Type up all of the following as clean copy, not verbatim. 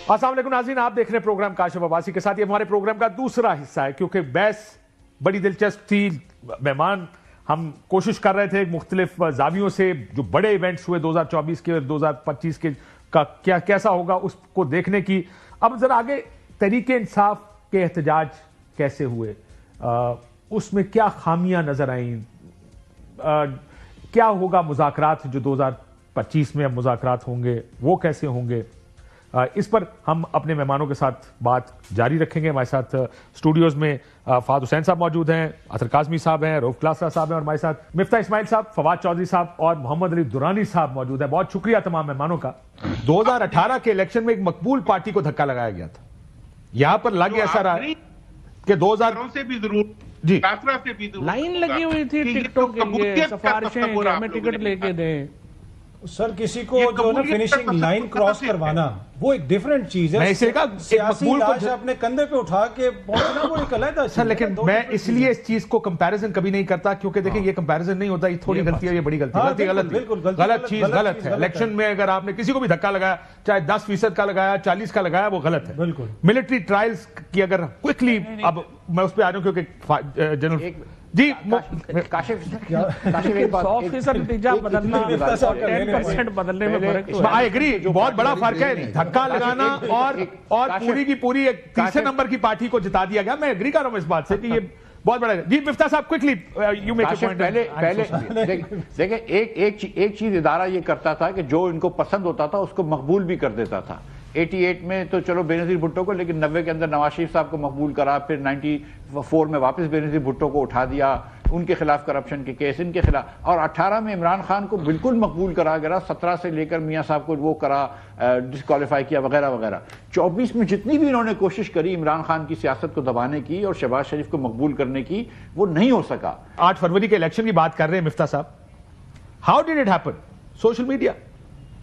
السلام علیکم ناظرین، آپ دیکھ رہے ہیں پروگرام کاشف عباسی کے ساتھ. یہ ہمارے پروگرام کا دوسرا حصہ ہے کیونکہ بحث بڑی دلچسپ تھی. مہمان ہم کوشش کر رہے تھے مختلف زاویوں سے جو بڑے ایونٹس ہوئے 2024 کے اور 2025 کے کا کیسا ہوگا اس کو دیکھنے کی. اب ذرا آگے تحریک انصاف کے احتجاج کیسے ہوئے، اس میں کیا خامیاں نظر آئیں، کیا ہوگا مذاکرات جو 2025 میں اب مذاکرات ہوں گے وہ کیسے ہوں گے، اس پر ہم اپنے مہمانوں کے ساتھ بات جاری رکھیں گے. ہمارے ساتھ اسٹوڈیوز میں فہد حسین صاحب موجود ہیں، اطہر کاظمی صاحب ہیں، رؤف کلاسرا صاحب ہیں، اور ہمارے ساتھ مفتاح اسماعیل صاحب، فواد چودھری صاحب اور محمد علی درانی صاحب موجود ہیں. بہت شکریہ تمام مہمانوں کا. 2018 کے الیکشن میں ایک مقبول پارٹی کو دھکا لگایا گیا تھا، یہاں پر لگ ایسا رہا کہ 2000 سے بھی ضرور جی لائن لگی ہوئی تھی ٹک ٹاک کے لیے، سفارشیں کہ ہمیں ٹکٹ لے کے دیں. سر کسی کو جو نا فنیشنگ لائن کراس کروانا وہ ایک ڈیفرنٹ چیز ہے. میں اسے کہا سیاسی لاش اپنے کندھے پہ اٹھا کے پہنچنا وہ ایک علیحدہ سر، لیکن میں اس لیے اس چیز کو کمپیریزن کبھی نہیں کرتا کیونکہ دیکھیں یہ کمپیریزن نہیں ہوتا، یہ تھوڑی غلطی ہے، یہ بڑی غلطی ہے، غلط چیز غلط ہے. الیکشن میں اگر آپ نے کسی کو بھی دھکا لگایا، چاہے 10% کا لگایا، 40 کا لگایا، وہ غلط ہے. بالکل ملٹری ٹرائلز کی اگر کوئکلی اب میں اس پہ آ رہا ہوں کیونکہ جنرل جی کاشف ایک بات 100% نتیجہ بدلنا 10% بدلنے میں فرق تو ہے. I agree، بہت بڑا فرق ہے. دھکا لگانا اور پوری کی پوری ایک تیسرے نمبر کی پارٹی کو جتا دیا گیا. میں اگری کر رہا ہوں اس بات سے کہ یہ بہت بڑا ہے. جی مفتاح صاحب quickly you make a point. پہلے دیکھیں ایک چیز ادارہ یہ کرتا تھا کہ جو ان کو پسند ہوتا تھا اس کو مقبول بھی کر دیتا تھا. 88 میں تو چلو بے نظیر بھٹو کو، لیکن 90 کے اندر نواز شریف صاحب کو مقبول کرا، پھر 94 میں واپس بے نظیر بھٹو کو اٹھا دیا، ان کے خلاف کرپشن کے کیس ان کے خلاف، اور 18 میں عمران خان کو بالکل مقبول کرا گیا، 17 سے لے کر میاں صاحب کو وہ کرا، ڈسکوالیفائی کیا وغیرہ وغیرہ. 24 میں جتنی بھی انہوں نے کوشش کری عمران خان کی سیاست کو دبانے کی اور شہباز شریف کو مقبول کرنے کی، وہ نہیں ہو سکا. 8 فروری کے الیکشن کی بات کر رہے ہیں مفتاح صاحب. How did it happen? Social media.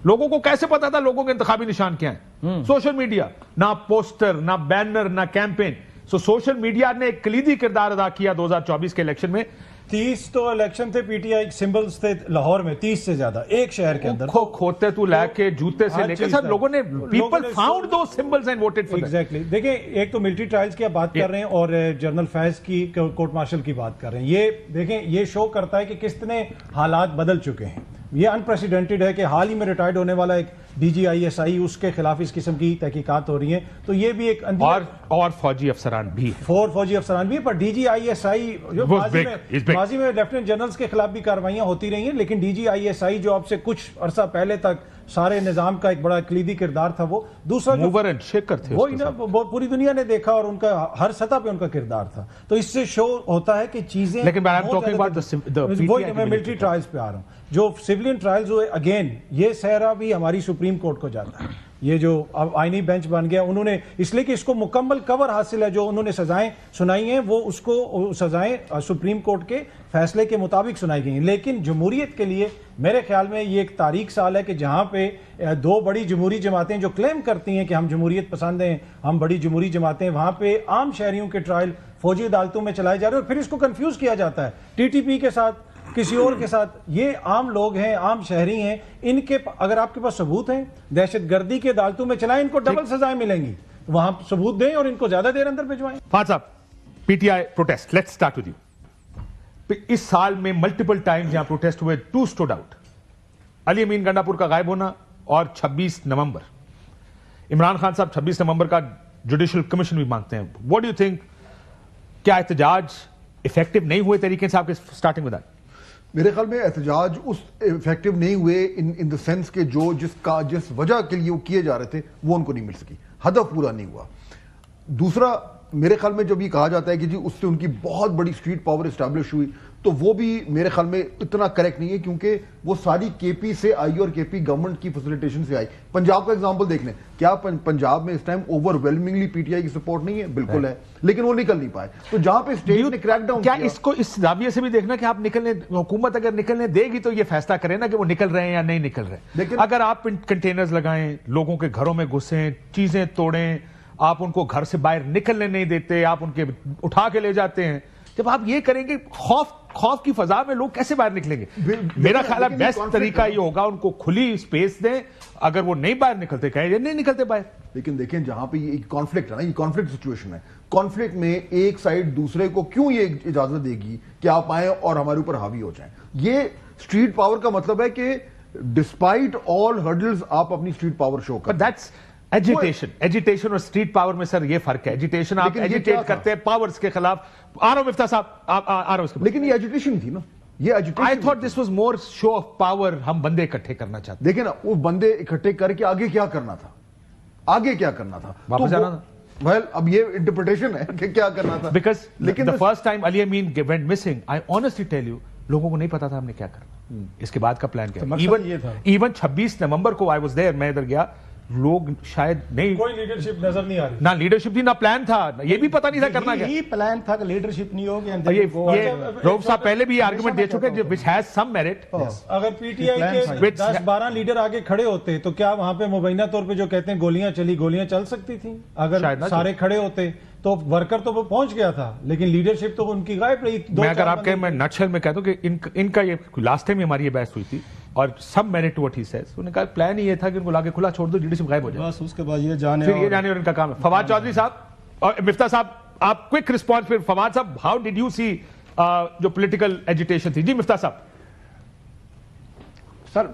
لوگوں کو کیسے پتا تھا لوگوں کے انتخابی نشان کیا ہیں؟ Social media. نہ پوسٹر، نہ بینر، نہ کیمپین. سوشل میڈیا نے ایک کلیدی کردار ادا کیا 2024 کے الیکشن میں. 30 تو الیکشن تھے پی ٹی آئی سمبلز تھے لاہور میں، 30 سے زیادہ ایک شہر کے اندر. کھوتے تو لے کے جوتے سے لے کے سب لوگوں نے people found those symbols and voted for. Exactly. دیکھیں ایک تو ملٹری ٹرائلز کی آپ بات کر رہے ہیں اور جنرل فیض کی کورٹ مارشل کی بات کر رہے ہیں. یہ دیکھیں یہ شو کرتا ہے کہ کس طرح حالات بدل چکے ہیں. یہ انپریسیڈنٹڈ ہے کہ حال ہی میں ریٹائرڈ ہونے والا ایک D G I S I, اس کے خلاف اس قسم کی تحقیقات ہو رہی ہیں. تو یہ بھی ایک اور فوجی افسران بھی فوجی افسران بھی، پر D G I S I جو ماضی میں لیفٹیننٹ جنرلز کے خلاف بھی کارروائیاں ہوتی رہی ہیں، لیکن D G I S I جو اب سے کچھ عرصہ پہلے تک سارے نظام کا ایک بڑا کلیدی کردار تھا، وہ دوسرا موور اینڈ شیکر تھے، وہ پوری دنیا نے دیکھا اور ان کا ہر سطح پہ ان کا کردار تھا. تو اس سے شو ہوتا ہے کہ چیزیں، لیکن میں ملٹری ٹرائلز پہ آ رہا ہوں. جو سیولین ٹرائلز ہوئے، اگین یہ سہرا بھی ہماری سپریم کورٹ کو جاتا ہے. یہ جو اب آئینی بینچ بن گیا، انہوں نے اس لیے کہ اس کو مکمل کور حاصل ہے، جو انہوں نے سزائیں سنائی ہیں وہ اس کو سزائیں سپریم کورٹ کے فیصلے کے مطابق سنائی گئی ہیں. لیکن جمہوریت کے لیے میرے خیال میں یہ ایک تاریخ سال ہے کہ جہاں پہ دو بڑی جمہوری جماعتیں جو کلیم کرتی ہیں کہ ہم جمہوریت پسند ہیں، ہم بڑی جمہوری جماعتیں، وہاں پہ عام شہریوں کے ٹرائل فوجی عدالتوں میں چلائے جا رہے ہیں اور پھر اس کو کنفیوز کیا جاتا ہے ٹی ٹی پی کے ساتھ، کسی اور کے ساتھ. یہ عام لوگ ہیں، عام شہری ہیں، ان کے اگر آپ کے پاس ثبوت ہیں دہشت گردی کے عدالتوں میں چلائیں، ان کو ڈبل سزائیں ملیں گی. وہاں ثبوت دیں اور ان کو زیادہ دیر اندر بھجوائیں. فہد صاحب، P T I protest, let's start with you. اس سال میں ملٹیپل ٹائم جہاں پروٹیسٹ ہوئے، two stood out: Ali Amin Gandapur کا غائب ہونا اور 26 نومبر. عمران خان صاحب 26 نومبر کا جوڈیشل کمیشن بھی مانگتے ہیں. What do you think? کیا احتجاج افیکٹو نہیں ہوئے طریقے سے آپ کے اسٹارٹنگ میں؟ میرے خیال میں احتجاج اس افیکٹو نہیں ہوئے ان دا سینس کہ جو جس وجہ کے لیے وہ کیے جا رہے تھے وہ ان کو نہیں مل سکی، ہدف پورا نہیں ہوا. دوسرا میرے خیال میں جب یہ کہا جاتا ہے کہ جی اس سے ان کی بہت بڑی اسٹریٹ پاور اسٹیبلش ہوئی، تو وہ بھی میرے خیال میں اتنا کریکٹ نہیں ہے، کیونکہ وہ ساری کے پی سے آئی اور کے پی گورنمنٹ کی فیسیلیٹیشن سے آئی. پنجاب کا ایگزامپل دیکھ لیں، کیا پنجاب میں اس time overwhelmingly P T I کی سپورٹ نہیں ہے؟ بالکل ہے، لیکن وہ نکل نہیں پائے. تو جہاں پہ اسٹیٹ نے کریک ڈاؤن کیا اس کو اس زاویے سے بھی دیکھنا کہ آپ نکلنے، حکومت اگر نکلنے دے گی تو یہ فیصلہ کرے نا کہ وہ نکل رہے ہیں یا نہیں نکل رہے. لیکن اگر آپ کنٹینرز لگائیں، لوگوں کے گھروں میں گھسیں، چیزیں توڑیں، آپ ان کو گھر سے باہر نکلنے نہیں دیتے، آپ ان کے اٹھا کے لے جاتے ہیں، جب آپ یہ کریں گے خوف کی فضا میں لوگ کیسے باہر نکلیں گے؟ میرا خیال ہے بیسٹ طریقہ یہ ہوگا ان کو کھلی اسپیس دیں، اگر وہ نہیں باہر نکلتے کہیں یہ نہیں نکلتے باہر. لیکن دیکھیں جہاں پہ یہ کانفلکٹ ہے نا، یہ کانفلکٹ سچویشن ہے، کانفلکٹ میں ایک سائڈ دوسرے کو کیوں یہ اجازت دے گی کہ آپ آئیں اور ہمارے اوپر حاوی ہو جائیں؟ یہ اسٹریٹ پاور کا مطلب ہے کہ ڈسپائٹ آل ہرڈلز آپ اپنی اسٹریٹ پاور شو کریں. دیٹس ایجیٹیشن اور اسٹریٹ پاور میں سر یہ فرق ہے. ایجیٹیشن آپ ایجیٹیٹ کرتے ہیں پاورز کے خلاف. آ رہا ہوں مفتاح صاحب، آ رہا ہوں اس کے. لیکن یہ ایجیٹیشن تھی نا، یہ agitation. I thought this was more show of power. ہم بندے اکٹھے کرنا چاہتے. دیکھیں نا وہ بندے اکٹھے کر کے آگے کیا کرنا تھا، آگے کیا کرنا تھا، واپس جانا تھا. ویل اب یہ انٹرپریٹیشن ہے کہ کیا کرنا تھا. Because the first time Ali Amin went missing, I honestly tell you, لوگوں کو نہیں پتا تھا ہم نے کیا کرنا. اس کے بعد کا پلان کیا. ایون 26 نومبر کو I was there، میں ادھر گیا، لوگ شاید نہیں، کوئی لیڈرشپ نظر نہیں آ رہی، نہ لیڈرشپ تھی نہ پلان تھا، یہ بھی پتا نہیں تھا کرنا کیا. یہی پلان تھا کہ لیڈرشپ نہیں ہوگی. یہ روف صاحب پہلے بھی آرگومنٹ دے چکے which has some merit. اگر پی ٹی آئی کے 10-12 لیڈر آگے کھڑے ہوتے تو کیا وہاں پہ مبینہ طور پہ جو کہتے ہیں گولیاں چل سکتی تھیں؟ اگر سارے کھڑے ہوتے تو ورکر تو وہ پہنچ گیا تھا، لیکن لیڈرشپ تو ان کی غائب رہی. میں اگر آپ کہیں، میں نٹشل میں کہتا ہوں کہ ان کا یہ لاسٹ ٹائم ہماری یہ بحث ہوئی تھی اور سب میرٹ واٹ ہی سیز، انہوں نے کہا پلان یہ تھا کہ ان کو لاگے کھلا چھوڑ دو، لیڈرشپ غائب ہو جائے، بس اس کے بعد یہ جانے اور ان کا کام ہے. فواد چودھری صاحب اور مفتاح صاحب، آپ کوئک رسپانس. پھر فواد صاحب، ہاؤ ڈیڈ یو سی جو پولیٹیکل ایجیٹیشن تھی؟ جی مفتاح صاحب.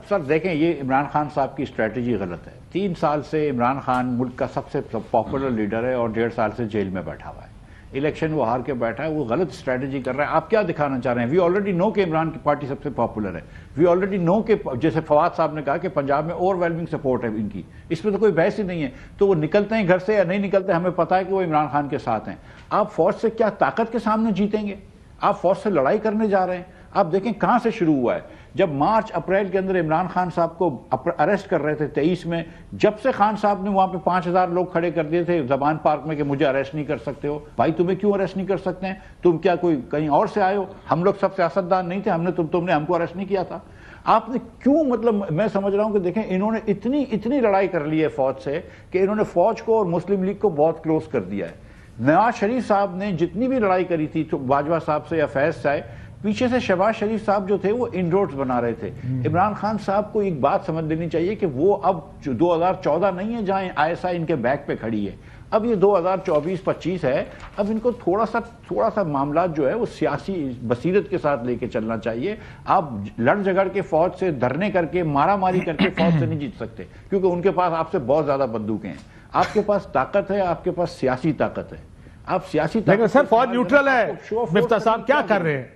سر دیکھیں، یہ عمران خان صاحب کی اسٹریٹجی غلط ہے. 3 سال سے عمران خان ملک کا سب سے پاپولر لیڈر ہے اور 1.5 سال سے جیل میں بیٹھا ہوا ہے. الیکشن وہ ہار کے بیٹھا ہے، وہ غلط اسٹریٹجی کر رہا ہے. آپ کیا دکھانا چاہ رہے ہیں؟ وی آلریڈی نو کہ عمران کی پارٹی سب سے پاپولر ہے. وی آلریڈی نو کہ جیسے فواد صاحب نے کہا کہ پنجاب میں اوور ویلمنگ سپورٹ ہے ان کی، اس میں تو کوئی بحث ہی نہیں ہے. تو وہ نکلتے ہیں گھر سے یا نہیں نکلتے، ہمیں پتا ہے کہ وہ عمران خان کے ساتھ ہیں. آپ فوج سے کیا طاقت کے سامنے جیتیں گے؟ آپ فوج سے لڑائی کرنے جا رہے ہیں. آپ دیکھیں کہاں سے شروع ہوا ہے. جب مارچ اپریل کے اندر عمران خان صاحب کو اریسٹ کر رہے تھے 23 میں، جب سے خان صاحب نے وہاں پہ 5000 لوگ کھڑے کر دیے تھے زبان پارک میں کہ مجھے اریسٹ نہیں کر سکتے ہو. بھائی تمہیں کیوں اریسٹ نہیں کر سکتے ہیں؟ تم کیا کوئی کہیں اور سے آئے ہو؟ ہم لوگ سب سیاستدان نہیں تھے؟ تم نے ہم کو اریسٹ نہیں کیا تھا. آپ نے کیوں، مطلب میں سمجھ رہا ہوں کہ دیکھیں انہوں نے اتنی لڑائی کر لی ہے فوج سے کہ انہوں نے فوج کو اور مسلم لیگ کو بہت کلوز کر دیا ہے. نواز شریف صاحب نے جتنی بھی لڑائی کری تھی باجوہ صاحب سے یا فیض سے، پیچھے سے شہباز شریف صاحب جو تھے وہ انڈورس بنا رہے تھے. عمران خان صاحب کو ایک بات سمجھ لینی چاہیے کہ وہ اب 2014 نہیں ہے جہاں ISI ان کے بیک پہ کھڑی ہے. اب یہ 2024-25 ہے. اب ان کو تھوڑا سا معاملات جو ہے وہ سیاسی بصیرت کے ساتھ لے کے چلنا چاہیے. آپ لڑ جھگڑ کے فوج سے دھرنے کر کے مارا ماری کر کے فوج سے نہیں جیت سکتے، کیونکہ ان کے پاس آپ سے بہت زیادہ بندوقیں ہیں. آپ کے پاس طاقت ہے، آپ کے پاس سیاسی طاقت ہے. آپ سیاسی طاقت، لیکن سر فوج نیوٹرل ہے. مفتاح صاحب کیا کر رہے ہیں؟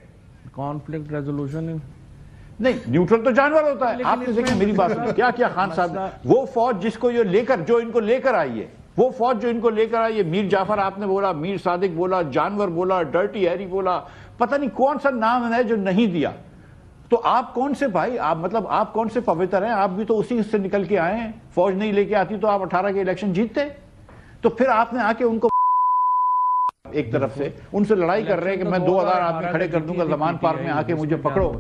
کانفلکٹ ریزولوشن نہیں، نیوٹرل تو جانور ہوتا ہے. آپ نے دیکھیں میری بات کیا خان صاحب، وہ فوج جس کو یہ جو ان کو لے کر آئی ہے، وہ فوج جو ان کو لے کر آئی ہے، میر جعفر آپ نے بولا، میر صادق بولا، جانور بولا، ڈرٹی ہیری بولا، پتہ نہیں کون سا نام ہے جو نہیں دیا. تو آپ کون سے بھائی، آپ کون سے پوتر ہیں؟ آپ بھی تو اسی سے نکل کے آئے ہیں. فوج نہیں لے کے آتی تو آپ 18 کے الیکشن جیتتے. تو پھر آپ نے آ کے ان کو ایک طرف سے ان سے لڑائی کر رہے ہیں کہ میں 2000 آدمی کھڑے کر دوں گا زمان پارک میں، آ کے مجھے پکڑو.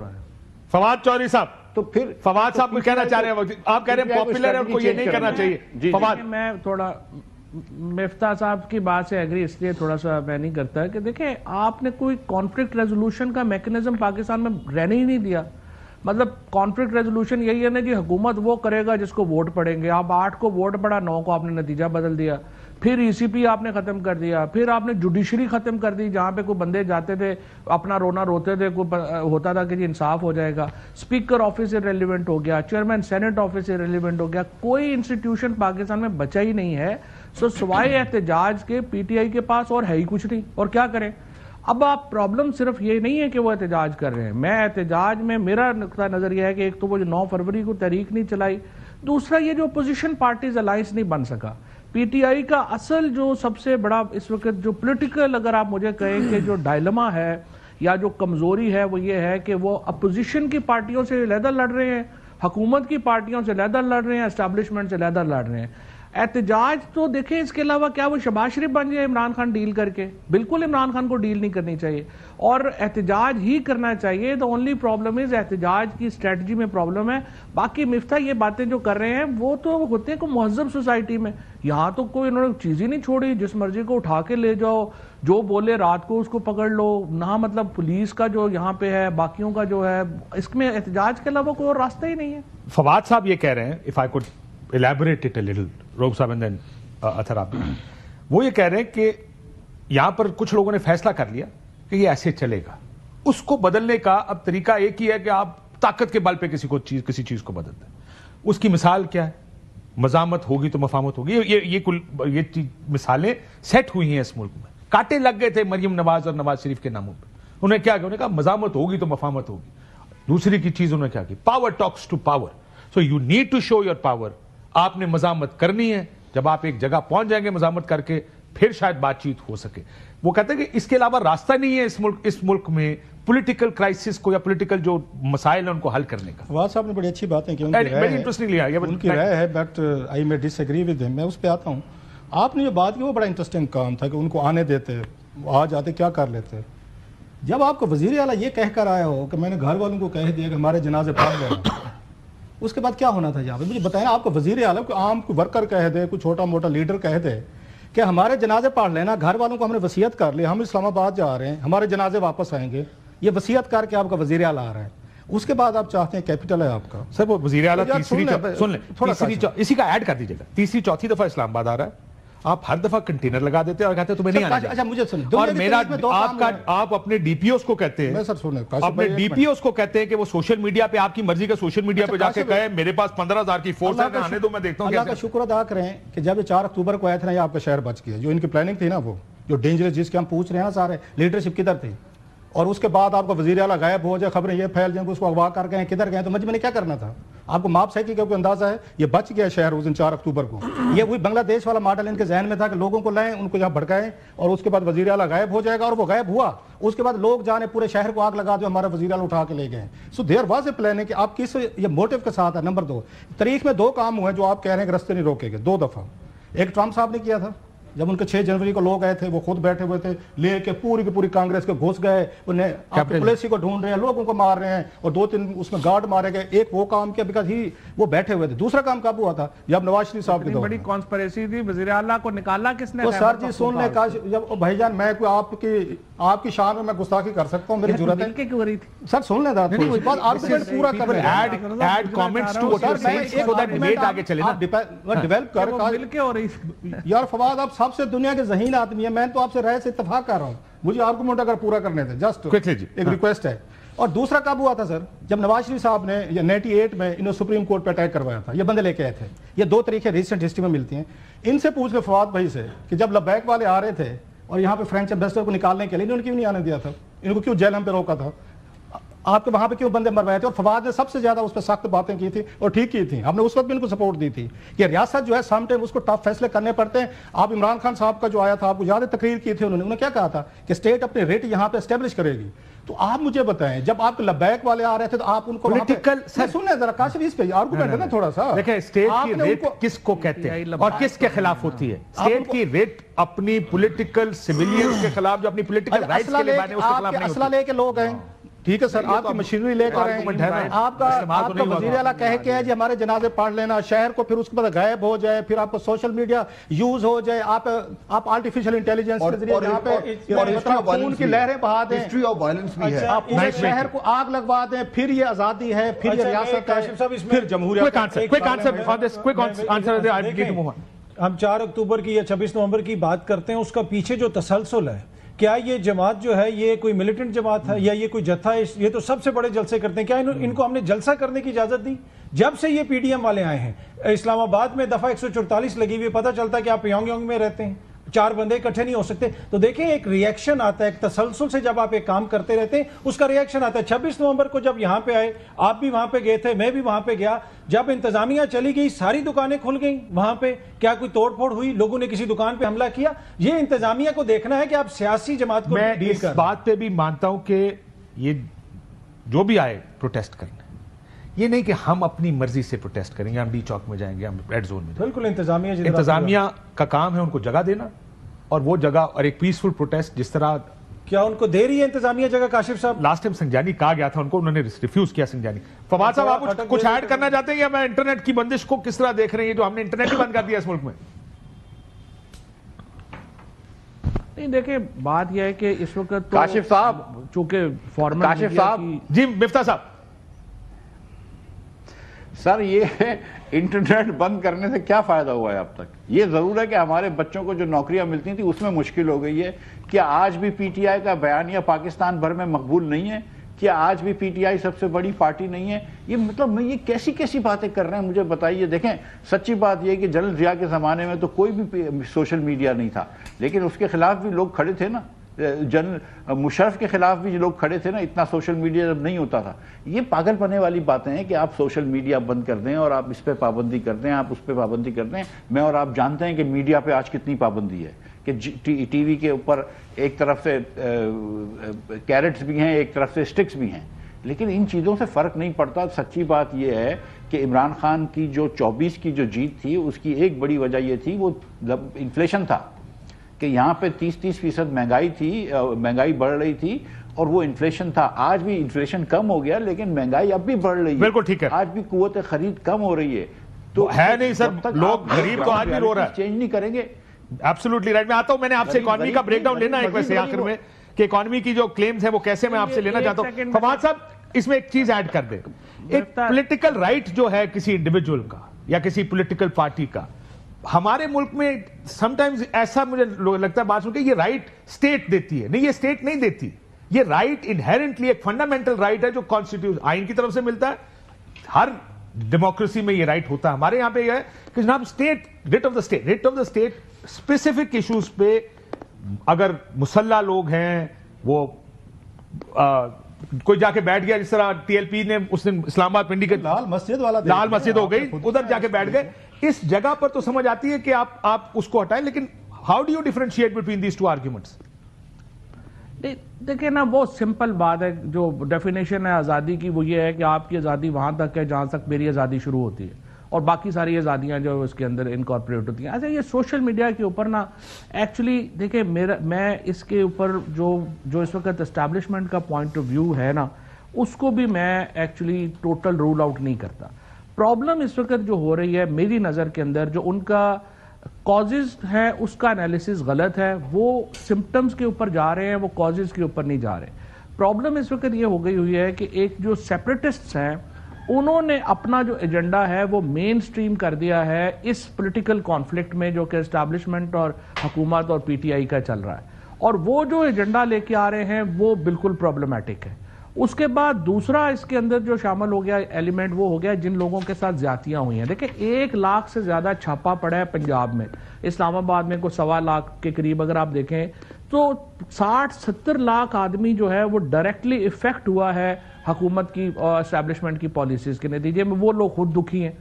فواد چودھری صاحب، تو پھر فواد صاحب کہنا چاہ رہے ہیں، آپ کہہ رہے ہیں پاپولر ہے ان کو یہ نہیں کرنا چاہیے. فواد، میں تھوڑا مفتاح صاحب کی بات سے ایگری اس لیے تھوڑا سا میں نہیں کرتا کہ دیکھیں آپ نے کوئی کانفلکٹ ریزولوشن کا میکنزم پاکستان میں رہنے ہی نہیں دیا. مطلب کانفلکٹ ریزولوشن یہی ہے نا جی، حکومت وہ کرے گا جس کو ووٹ پڑیں گے. آپ 8 کو ووٹ پڑا، 9 کو آپ نے نتیجہ بدل دیا. پھر ECP آپ نے ختم کر دیا. پھر آپ نے جوڈیشری ختم کر دی، جہاں پہ کوئی بندے جاتے تھے اپنا رونا روتے تھے، کوئی ہوتا تھا کہ جی انصاف ہو جائے گا. اسپیکر آفس ریلیونٹ ہو گیا، چیئرمین سینٹ آفس ریلیونٹ ہو گیا. کوئی انسٹیٹیوشن پاکستان میں بچا ہی نہیں ہے. سوائے احتجاج کے PTI کے پاس اور ہے ہی کچھ نہیں. اور کیا کریں؟ اب آپ پرابلم صرف یہ نہیں ہے کہ وہ احتجاج کر رہے ہیں. میں احتجاج میں میرا نقطہ نظر یہ ہے کہ ایک تو وہ جو 9 فروری کو تحریک نہیں چلائی، دوسرا یہ جو اپوزیشن پارٹیز الائنس نہیں بن سکا. PTI کا اصل جو سب سے بڑا اس وقت جو پولیٹیکل، اگر آپ مجھے کہیں کہ جو ڈائلما ہے یا جو کمزوری ہے، وہ یہ ہے کہ وہ اپوزیشن کی پارٹیوں سے علیحدہ لڑ رہے ہیں، حکومت کی پارٹیوں سے علیحدہ لڑ رہے ہیں، اسٹیبلشمنٹ سے علیحدہ لڑ رہے ہیں. احتجاج تو دیکھیں اس کے علاوہ کیا وہ شہباز شریف بن جائے عمران خان ڈیل کر کے؟ بالکل عمران خان کو ڈیل نہیں کرنی چاہیے اور احتجاج ہی کرنا چاہیے. the only problem is احتجاج کی اسٹریٹجی میں پرابلم ہے. باقی مفتاح یہ باتیں جو کر رہے ہیں وہ تو ہوتے ہیں کوئی مہذب سوسائٹی میں. یہاں تو کوئی انہوں نے چیز ہی نہیں چھوڑی, جس مرضی کو اٹھا کے لے جاؤ, جو بولے رات کو اس کو پکڑ لو. نہ مطلب پولیس کا جو یہاں پہ ہے, باقیوں کا جو ہے, اس میں احتجاج کے علاوہ کوئی اور راستہ ہی نہیں ہے. فواد صاحب یہ کہہ رہے ہیں, if I could elaborate it a little, روب صاحب and then اطہر آپ, وہ یہ کہہ رہے ہیں کہ یہاں پر کچھ لوگوں نے فیصلہ کر لیا کہ یہ ایسے چلے گا. اس کو بدلنے کا اب طریقہ ایک ہی ہے کہ آپ طاقت کے بل پہ کسی چیز کو بدل دیں. اس کی مثال کیا ہے؟ مزاحمت ہوگی تو مفاہمت ہوگی. یہ مثالیں سیٹ ہوئی ہیں اس ملک میں. کاٹے لگ گئے تھے مریم نواز اور نواز شریف کے ناموں پہ. انہوں نے کیا کہا؟ انہوں نے کہا مزاحمت ہوگی تو مفاہمت ہوگی. دوسری کی چیز انہوں نے کیا کی؟ Power talks to power. So you need to show your power. آپ نے مزاحمت کرنی ہے. جب آپ ایک جگہ پہنچ جائیں گے مزاحمت کر کے, پھر شاید بات چیت ہو سکے. وہ کہتے ہیں کہ اس کے علاوہ راستہ نہیں ہے اس ملک میں پولیٹیکل کرائسس کو یا پولیٹیکل جو مسائل ہیں ان کو حل کرنے کا. فواد صاحب نے بڑی اچھی باتیں کی, ان کی رائے ہے, بٹ آئی میں ڈس ایگری ود ہم. میں اس پہ آتا ہوں. آپ نے جو بات کی وہ بڑا انٹرسٹنگ کام تھا کہ ان کو آنے دیتے, آ جاتے, کیا کر لیتے. جب آپ کو وزیر اعلیٰ یہ کہہ کر آیا ہو کہ میں نے گھر والوں کو کہہ دیا کہ ہمارے جنازے پڑھ لینا, اس کے بعد کیا ہونا تھا یہاں پہ؟ مجھے بتائیں, آپ کو وزیر اعلیٰ کو عام کوئی ورکر کہہ دے, کوئی چھوٹا موٹا لیڈر کہہ دے کہ ہمارے جنازے پڑھ لینا, گھر والوں کو ہم نے وصیت کر لی, ہم اسلام آباد جا رہے ہیں, ہمارے جنازے واپس آئیں گے, یہ وصیت کر کے آپ کا وزیر اعلیٰ آ رہا ہے. اس کے بعد آپ چاہتے ہیں کیپٹل ہے آپ کا. سر وہ وزیر اعلیٰ اسی کا ایڈ کر دیجیے گا, تیسری چوتھی دفعہ اسلام آباد آ رہا ہے, آپ ہر دفعہ کنٹینر لگا دیتے ہیں اور کہتے ہیں تمہیں نہیں آنا. اچھا مجھے سنیں, اور میرا آپ اپنے ڈی پی اوز کو کہتے ہیں, اپنے ڈی پی اوز کو کہتے ہیں کہ وہ سوشل میڈیا پہ آپ کی مرضی کا سوشل میڈیا پہ جا کے کہے میرے پاس 15,000 کی فورس ہے, آنے دو, میں دیکھتا ہوں. اللہ کا شکر ادا کریں کہ جب یہ 4 اکتوبر کو آئے تھے نا, یہ آپ کا شہر بچ گیا. جو ان کی پلاننگ تھی نا, وہ جو ڈینجرس جس کے ہم پوچھ رہے ہیں سارے, لیڈرشپ کدھر تھی؟ اور اس کے بعد آپ کا وزیر اعلیٰ غائب ہو جائے, خبریں یہ پھیل جائیں کہ اس کو اغوا کر گئے, کدھر گئے, تو میں نے کیا کرنا تھا؟ آپ کو ماپ سائیکل کا کوئی اندازہ ہے؟ یہ بچ گیا شہر اس دن 4 اکتوبر کو. یہ وہی بنگلہ دیش والا ماڈل ان کے ذہن میں تھا کہ لوگوں کو لائیں, ان کو یہاں بھڑکائیں, اور اس کے بعد وزیر اعلیٰ غائب ہو جائے گا. اور وہ غائب ہوا, اس کے بعد لوگ جانے پورے شہر کو آگ لگا دو, ہمارا وزیر اعلیٰ اٹھا کے لے گئے. سو دیر واز اے پلان ہے کہ آپ کس یہ موٹیو کے ساتھ ہے. نمبر 2, تاریخ میں 2 کام ہوئے جو آپ کہہ رہے ہیں کہ رستے نہیں روکے گے 2 دفعہ. ایک ٹرمپ صاحب نے کیا تھا, جب ان کے 6 جنوری کو لوگ آئے تھے, وہ خود بیٹھے ہوئے تھے, لے کے پوری کی پوری کانگریس کے گھس گئے, انہیں پولیس کو ڈھونڈ رہے ہیں, لوگوں کو مار رہے ہیں, اور 2-3 اس میں گارڈ مارے گئے. ایک وہ کام کیا بیکاز ہی وہ بیٹھے ہوئے تھے. دوسرا کام کب ہوا تھا؟ جب نواز شریف صاحب کی بڑی کانسپریسی تھی, وزیر اعلیٰ کو نکالا کس نے؟ وہ سر جی سن لیں, جب بھائی جان میں کوئی آپ کی شان میں گستاخی کر سکتا ہوں, میری ضرورت ہے. کیوں ہو رہی تھی سر سن لیں بات آرگومنٹ پورا کر add comments to what you are saying so that debate آگے چلے نا. ڈیولپ کر مل کے ہو رہی یار. فواد آپ سب سے دنیا کے ذہین آدمی ہیں, میں تو آپ سے رائے سے اتفاق کر رہا ہوں, مجھے آرگومنٹ اگر پورا کرنے تھے, جسٹ ایک ریکویسٹ ہے. اور دوسرا کب ہوا تھا سر؟ جب نواز شریف صاحب نے 98 میں انہوں سپریم کورٹ پہ اٹیک کروایا تھا, یہ بندے لے کے آئے تھے. یہ 2 طریقے ریسنٹ ہسٹری میں ملتی ہیں. ان سے پوچھ لے فواد بھائی سے کہ جب لبیک والے آ رہے تھے اور یہاں پہ فرینچ ایمبیسڈر کو نکالنے کے لیے انہوں نے کیوں نہیں آنے دیا تھا؟ ان کو کیوں جیل ہم پہ روکا تھا؟ آپ کے وہاں پہ کیوں بندے مروائے تھے؟ اور فواد نے سب سے زیادہ اس پہ سخت باتیں کی تھی اور ٹھیک کی تھی. ہم نے اس وقت بھی ان کو سپورٹ دی تھی کہ ریاست جو ہے سم ٹائم اس کو ٹف فیصلے کرنے پڑتے ہیں. آپ عمران خان صاحب کا جو آیا تھا, آپ کو یاد ہے تقریر کی تھی انہوں نے کیا کہا تھا کہ اسٹیٹ اپنے ریٹ یہاں پہ اسٹیبلش کرے گی. تو آپ مجھے بتائیں, جب آپ کے لبیک والے آ رہے تھے تو آپ ان کو پولیٹیکل سن لیں ذرا کاشف, اس پہ آرگومنٹ ہے نا تھوڑا سا. دیکھیں اسٹیٹ کی ریٹ کس کو کہتے ہیں اور کس کے خلاف ہوتی ہے؟ اسٹیٹ کی ریٹ اپنی پولیٹیکل سیویلینز کے خلاف, جو اپنی پولیٹیکل رائٹس کے لیے بانے اس کے خلاف نہیں ہوتی. اسلحہ لے کے لوگ ہیں, ٹھیک ہے سر, آپ کی مشینری لے کر آپ کا وزیر اعلیٰ کہہ کے جی ہمارے جنازے پڑھ لینا, شہر کو پھر اس کے بعد غائب ہو جائے, پھر آپ کو سوشل میڈیا یوز ہو جائے, آپ آرٹیفیشل انٹیلیجنس کے ذریعے یہاں پہ خون کی لہریں بہا دیں, ہسٹری آف وائلنس بھی ہے, آپ پورے شہر کو آگ لگوا دیں, پھر یہ آزادی ہے, پھر یہ ریاست ہے, پھر جمہوریت. ہم 4 اکتوبر کی یا 26 نومبر کی بات کرتے ہیں, اس کا پیچھے جو تسلسل ہے, کیا یہ جماعت جو ہے یہ کوئی ملیٹنٹ جماعت ہے یا یہ کوئی جتھا ہے؟ یہ تو سب سے بڑے جلسے کرتے ہیں. کیا ان کو ہم نے جلسہ کرنے کی اجازت دی؟ جب سے یہ پی ڈی ایم والے آئے ہیں, اسلام آباد میں دفعہ 144 لگی ہوئی, پتہ چلتا ہے کہ آپ یونگ میں رہتے ہیں, 4 بندے اکٹھے نہیں ہو سکتے. تو دیکھیں ایک ریئیکشن آتا ہے, ایک تسلسل سے جب آپ ایک کام کرتے رہتے ہیں اس کا ریئیکشن آتا ہے. 26 نومبر کو جب یہاں پہ آئے, آپ بھی وہاں پہ گئے تھے, میں بھی وہاں پہ گیا, جب انتظامیہ چلی گئی ساری دکانیں کھل گئیں وہاں پہ, کیا کوئی توڑ پھوڑ ہوئی؟ لوگوں نے کسی دکان پہ حملہ کیا؟ یہ انتظامیہ کو دیکھنا ہے کہ آپ سیاسی جماعت کو میں اس بات پہ بھی مانتا ہوں کہ یہ جو بھی آئے پروٹیسٹ کرنے, یہ نہیں کہ ہم اپنی مرضی سے پروٹیسٹ کریں گے, ہم ڈی چوک میں جائیں گے, ہم ریڈ زون میں. بالکل انتظامیہ کا کام ہے ان کو جگہ دینا, اور وہ جگہ اور ایک پیسفل پروٹیسٹ جس طرح کیا ان کو دے رہی ہے انتظامیہ جگہ کاشف صاحب؟ لاسٹ ٹائم سنجانی کہا گیا تھا ان کو, انہوں نے ریفیوز کیا سنجانی. فواد صاحب آپ کچھ ایڈ کرنا چاہتے ہیں یا میں انٹرنیٹ کی بندش کو کس طرح دیکھ رہے ہیں جو ہم نے انٹرنیٹ ہی بند کر دیا اس ملک میں؟ نہیں دیکھیں بات یہ ہے کہ اس وقت کاشف صاحب, چونکہ فارمل کاشف صاحب, جی مفتاح صاحب. سر یہ انٹرنیٹ بند کرنے سے کیا فائدہ ہوا ہے اب تک؟ یہ ضرور ہے کہ ہمارے بچوں کو جو نوکریاں ملتی تھیں اس میں مشکل ہو گئی ہے. کیا آج بھی پی ٹی آئی کا بیانیہ پاکستان بھر میں مقبول نہیں ہے؟ کیا آج بھی پی ٹی آئی سب سے بڑی پارٹی نہیں ہے؟ یہ مطلب یہ کیسی باتیں کر رہے ہیں مجھے بتائیے. دیکھیں سچی بات یہ ہے کہ جنرل ضیاء کے زمانے میں تو کوئی بھی سوشل میڈیا نہیں تھا, لیکن اس کے خلاف بھی لوگ کھڑے تھے نا. جنرل مشرف کے خلاف بھی لوگ کھڑے تھے نا, اتنا سوشل میڈیا جب نہیں ہوتا تھا. یہ پاگل پنے والی باتیں ہیں کہ آپ سوشل میڈیا بند کر دیں اور آپ اس پہ پابندی کر دیں, آپ اس پہ پابندی کر دیں. میں اور آپ جانتے ہیں کہ میڈیا پہ آج کتنی پابندی ہے, کہ ٹی وی کے اوپر ایک طرف سے کیرٹس بھی ہیں, ایک طرف سے سٹکس بھی ہیں, لیکن ان چیزوں سے فرق نہیں پڑتا. سچی بات یہ ہے کہ عمران خان کی جو 24 کی جو جیت تھی اس کی ایک بڑی وجہ یہ تھی وہ انفلیشن تھا, کہ یہاں پہ 30% مہنگائی تھی, مہنگائی بڑھ رہی تھی اور وہ انفلیشن تھا. آج بھی انفلیشن کم ہو گیا لیکن مہنگائی اب بھی بڑھ رہی ہے. بالکل ٹھیک ہے, آج بھی قوت خرید کم ہو رہی ہے. تو ہے نہیں سر, لوگ غریب تو آج بھی رو رہا ہے. چینج نہیں کریں گے. Absolutely right. میں آتا ہوں, میں نے آپ سے اکانومی کا بریک ڈاؤن لینا ہے ایک ویسے آخر میں, کہ اکانومی کی جو کلیمز ہیں وہ کیسے میں آپ سے لینا چاہتا ہوں. فواد صاحب اس میں ایک چیز ایڈ کر دیں, ایک پولیٹیکل رائٹ جو ہے کسی انڈیویجول کا یا کسی پولیٹیکل پارٹی کا, ہمارے ملک میں سم ٹائمز ایسا مجھے لگتا ہے بات سن کے یہ رائٹ اسٹیٹ دیتی ہے. نہیں, یہ اسٹیٹ نہیں دیتی. یہ رائٹ انہیرنٹلی ایک فنڈامنٹل رائٹ ہے جو کانسٹیٹیوشن آئین کی طرف سے ملتا ہے. ہر ڈیموکریسی میں یہ رائٹ ہوتا ہے. ہمارے یہاں پہ یہ ہے کہ جناب state rate of the state specific issues پہ اگر مسلح لوگ ہیں, وہ کوئی جا کے بیٹھ گیا, جس طرح ٹی ایل پی نے اس دن اسلام آباد پنڈی کے لال مسجد والا لال مسجد ہو گئی, ادھر جا کے بیٹھ گئے. اس جگہ پر تو سمجھ آتی ہے کہ آپ اس کو ہٹائیں, لیکن how do you differentiate between these two arguments? دیکھیں نا, بہت سمپل بات ہے. جو ڈیفینیشن ہے آزادی کی وہ یہ ہے کہ آپ کی آزادی وہاں تک ہے جہاں تک میری آزادی شروع ہوتی ہے, اور باقی ساری آزادیاں جو اس کے اندر انکارپوریٹ ہوتی ہیں. اچھا, یہ سوشل میڈیا کے اوپر نا ایکچولی دیکھیں میں اس کے اوپر جو اس وقت اسٹیبلشمنٹ کا پوائنٹ آف ویو ہے نا, اس کو بھی میں ایکچولی ٹوٹل رول آؤٹ نہیں کرتا. پرابلم اس وقت جو ہو رہی ہے میری نظر کے اندر, جو ان کا کازز ہے اس کا انالیسس غلط ہے. وہ سمپٹمز کے اوپر جا رہے ہیں, وہ کازز کے اوپر نہیں جا رہے. پرابلم اس وقت یہ ہو گئی ہوئی ہے کہ ایک جو سیپریٹسٹس ہیں انہوں نے اپنا جو ایجنڈا ہے وہ مین سٹریم کر دیا ہے اس پولیٹیکل کانفلکٹ میں جو کہ اسٹیبلشمنٹ اور حکومت اور پی ٹی آئی کا چل رہا ہے, اور وہ جو ایجنڈا لے کے آ رہے ہیں وہ بالکل پرابلمٹک ہے. اس کے بعد دوسرا اس کے اندر جو شامل ہو گیا ایلیمنٹ وہ ہو گیا جن لوگوں کے ساتھ زیادتیاں ہوئی ہیں. دیکھیں 1 لاکھ سے زیادہ چھاپا پڑا ہے پنجاب میں, اسلام آباد میں کوئی 1.25 لاکھ کے قریب اگر آپ دیکھیں تو 60-70 لاکھ آدمی جو ہے وہ ڈائریکٹلی افیکٹ ہوا ہے حکومت کی اور اسٹیبلشمنٹ کی پالیسیز کے نتیجے میں. وہ لوگ خود دکھی ہیں.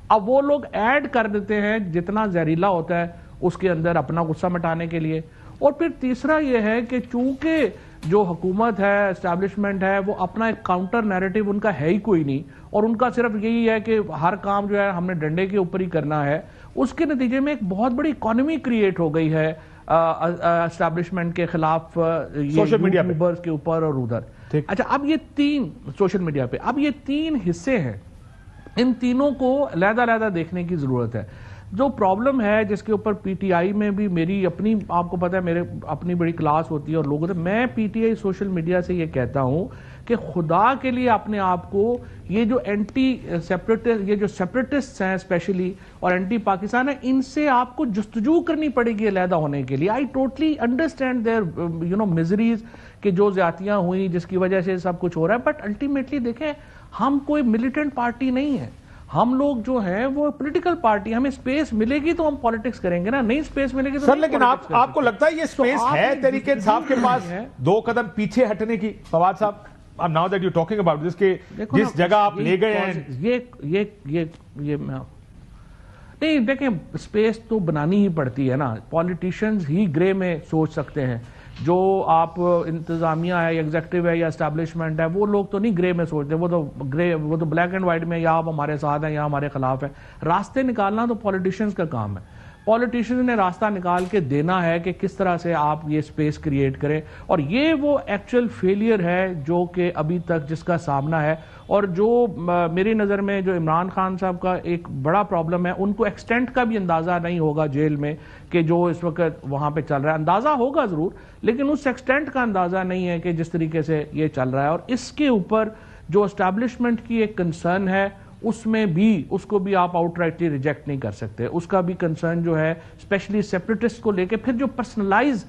اب وہ لوگ ایڈ کر دیتے ہیں جتنا زہریلا ہوتا ہے اس کے اندر اپنا غصہ مٹانے کے لیے. اور پھر تیسرا یہ ہے کہ چونکہ جو حکومت ہے اسٹیبلشمنٹ ہے وہ اپنا ایک کاؤنٹر نیریٹو ان کا ہے ہی کوئی نہیں, اور ان کا صرف یہی ہے کہ ہر کام جو ہے ہم نے ڈنڈے کے اوپر ہی کرنا ہے. اس کے نتیجے میں ایک بہت بڑی اکانومی کریٹ ہو گئی ہے اسٹیبلشمنٹ کے خلاف, سوشل میڈیا کے اوپر اور ادھر. اچھا, اب یہ 3 سوشل میڈیا پہ اب یہ 3 حصے ہیں, ان تینوں کو علیحدہ دیکھنے کی ضرورت ہے. جو پرابلم ہے جس کے اوپر پی ٹی آئی میں بھی میری اپنی, آپ کو پتا ہے میرے اپنی بڑی کلاس ہوتی ہے اور لوگ ہوتے ہیں, میں پی ٹی آئی سوشل میڈیا سے یہ کہتا ہوں کہ خدا کے لیے اپنے آپ کو یہ جو اینٹی سیپریٹسٹ, یہ جو سیپریٹسٹ ہیں اسپیشلی اور اینٹی پاکستان ہے, ان سے آپ کو جستجو کرنی پڑے گی علیحدہ ہونے کے لیے. آئی ٹوٹلی انڈرسٹینڈ دیئر میزریز کہ جو زیادتیاں ہوئی جس کی وجہ سے سب کچھ ہو رہا ہے, بٹ الٹیمیٹلی دیکھیں ہم کوئی ملیٹنٹ پارٹی نہیں ہے. ہم لوگ جو ہیں وہ پولیٹیکل پارٹی, ہمیں سپیس ملے گی تو ہم پالیٹکس کریں گے نا, نہیں سپیس ملے گی تو سر. لیکن آپ کو لگتا ہے یہ سپیس ہے تحریک انصاف کے پاس 2 قدم پیچھے ہٹنے کی؟ فواد صاحب, now that you're talking about this, کہ جس جگہ آپ لے گئے ہیں یہ نہیں, دیکھیں سپیس تو بنانی ہی پڑتی ہے نا. پولیٹیشنز ہی گرے میں سوچ سکتے ہیں. جو آپ انتظامیہ ہے یا ایگزیکٹو ہے یا اسٹیبلشمنٹ ہے وہ لوگ تو نہیں گرے میں سوچتے, وہ تو بلیک اینڈ وائٹ میں یا آپ ہمارے ساتھ ہیں یا ہمارے خلاف ہیں. راستے نکالنا تو پولیٹیشینز کا کام ہے. پولیٹیشنز نے راستہ نکال کے دینا ہے کہ کس طرح سے آپ یہ سپیس کریٹ کریں, اور یہ وہ ایکچوئل فیلئر ہے جو کہ ابھی تک جس کا سامنا ہے, اور جو میری نظر میں جو عمران خان صاحب کا ایک بڑا پرابلم ہے, ان کو ایکسٹینٹ کا بھی اندازہ نہیں ہوگا جیل میں کہ جو اس وقت وہاں پہ چل رہا ہے. اندازہ ہوگا ضرور, لیکن اس ایکسٹینٹ کا اندازہ نہیں ہے کہ جس طریقے سے یہ چل رہا ہے. اور اس کے اوپر جو اسٹیبلشمنٹ کی ایک کنسرن ہے, اس میں بھی اس کو بھی آپ آؤٹ رائٹلی ریجیکٹ نہیں کر سکتے. اس کا بھی کنسرن جو ہے اسپیشلی سیپریٹسٹ کو لے کے, پھر جو پرسنلائز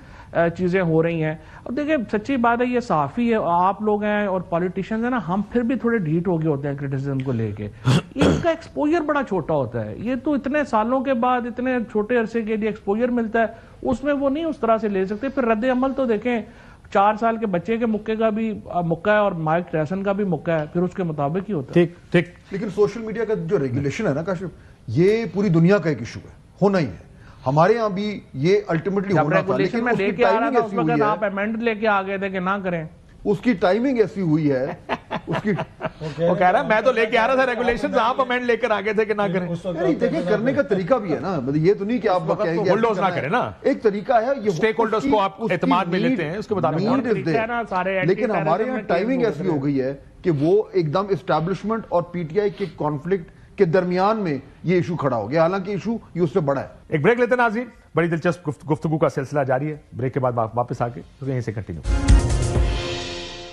چیزیں ہو رہی ہیں. اور دیکھیں سچی بات ہے, یہ صحافی ہے, آپ لوگ ہیں اور پولیٹیشنز ہیں نا, ہم پھر بھی تھوڑے ڈھیٹ ہو گئے ہوتے ہیں کرٹیسزم کو لے کے. اس کا ایکسپوجر بڑا چھوٹا ہوتا ہے, یہ تو اتنے سالوں کے بعد اتنے چھوٹے عرصے کے لیے ایکسپوجر ملتا ہے, اس میں وہ نہیں اس طرح سے لے سکتے. پھر رد عمل تو دیکھیں 4 سال کے بچے کے مکے کا بھی مکہ ہے اور مائک ٹائسن کا بھی مکہ ہے, پھر اس کے مطابق ہی ہوتا ہے. ٹھیک. لیکن سوشل میڈیا کا جو ریگولیشن ہے نا کاشف, یہ پوری دنیا کا ایک ایشو ہے, ہونا ہی ہے. ہمارے ہاں بھی یہ الٹیمیٹلی ہونا تھا, لیکن میں لے کے آ رہا تھا اس وقت آپ امینڈ لے کے آ گئے تھے کہ نہ کریں. اس کی ٹائمنگ ایسی ہوئی ہے, اس کی وہ کہہ رہا ہے میں تو لے کے آ رہا تھا ریگولیشنز, آپ امینڈ لے کر آگے تھے کہ نہ کریں. نہیں دیکھیں, کرنے کا طریقہ بھی ہے نا, یہ تو نہیں کہ آپ کہیں گے ہولڈرز نہ کریں نا, ایک طریقہ ہے, یہ اسٹیک ہولڈرز کو آپ اعتماد میں لیتے ہیں, اس کے مطابق. لیکن ہمارے یہاں ٹائمنگ ایسی ہو گئی ہے کہ وہ ایک دم اسٹیبلشمنٹ اور پی ٹی آئی کے کانفلکٹ کے درمیان میں یہ ایشو کھڑا ہو گیا, حالانکہ ایشو یہ اس سے بڑا ہے. ایک بریک لیتے ہیں ناظرین, بڑی دلچسپ گفتگو کا سلسلہ جاری ہے, بریک کے بعد واپس آ کے یہیں سے کنٹینیو.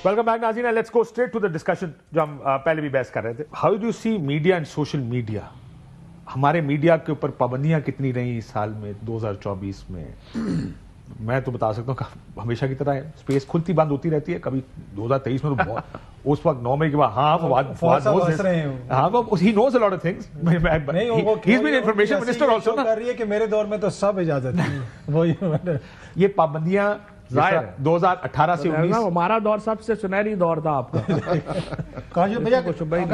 ویلکم بیک ناظرین, let's go straight to the discussion جو ہم پہلے بھی بحث کر رہے تھے. How do you see media and social media, ہمارے میڈیا کے اوپر پابندیاں کتنی رہیں اس سال میں 2024 میں؟ میں تو بتا سکتا ہوں کہ ہمیشہ کی طرح اسپیس کھلتی بند ہوتی رہتی ہے. کبھی 2023 میں تو اس وقت 9 مئی کے بعد he knows a lot of things. He's been information minister also نا. کر رہی ہے کہ میرے دور میں تو سب اجازت ہے. یہ پابندیاں 2018 سے 19 ہمارا دور سب سے سنہری دور تھا آپ کا.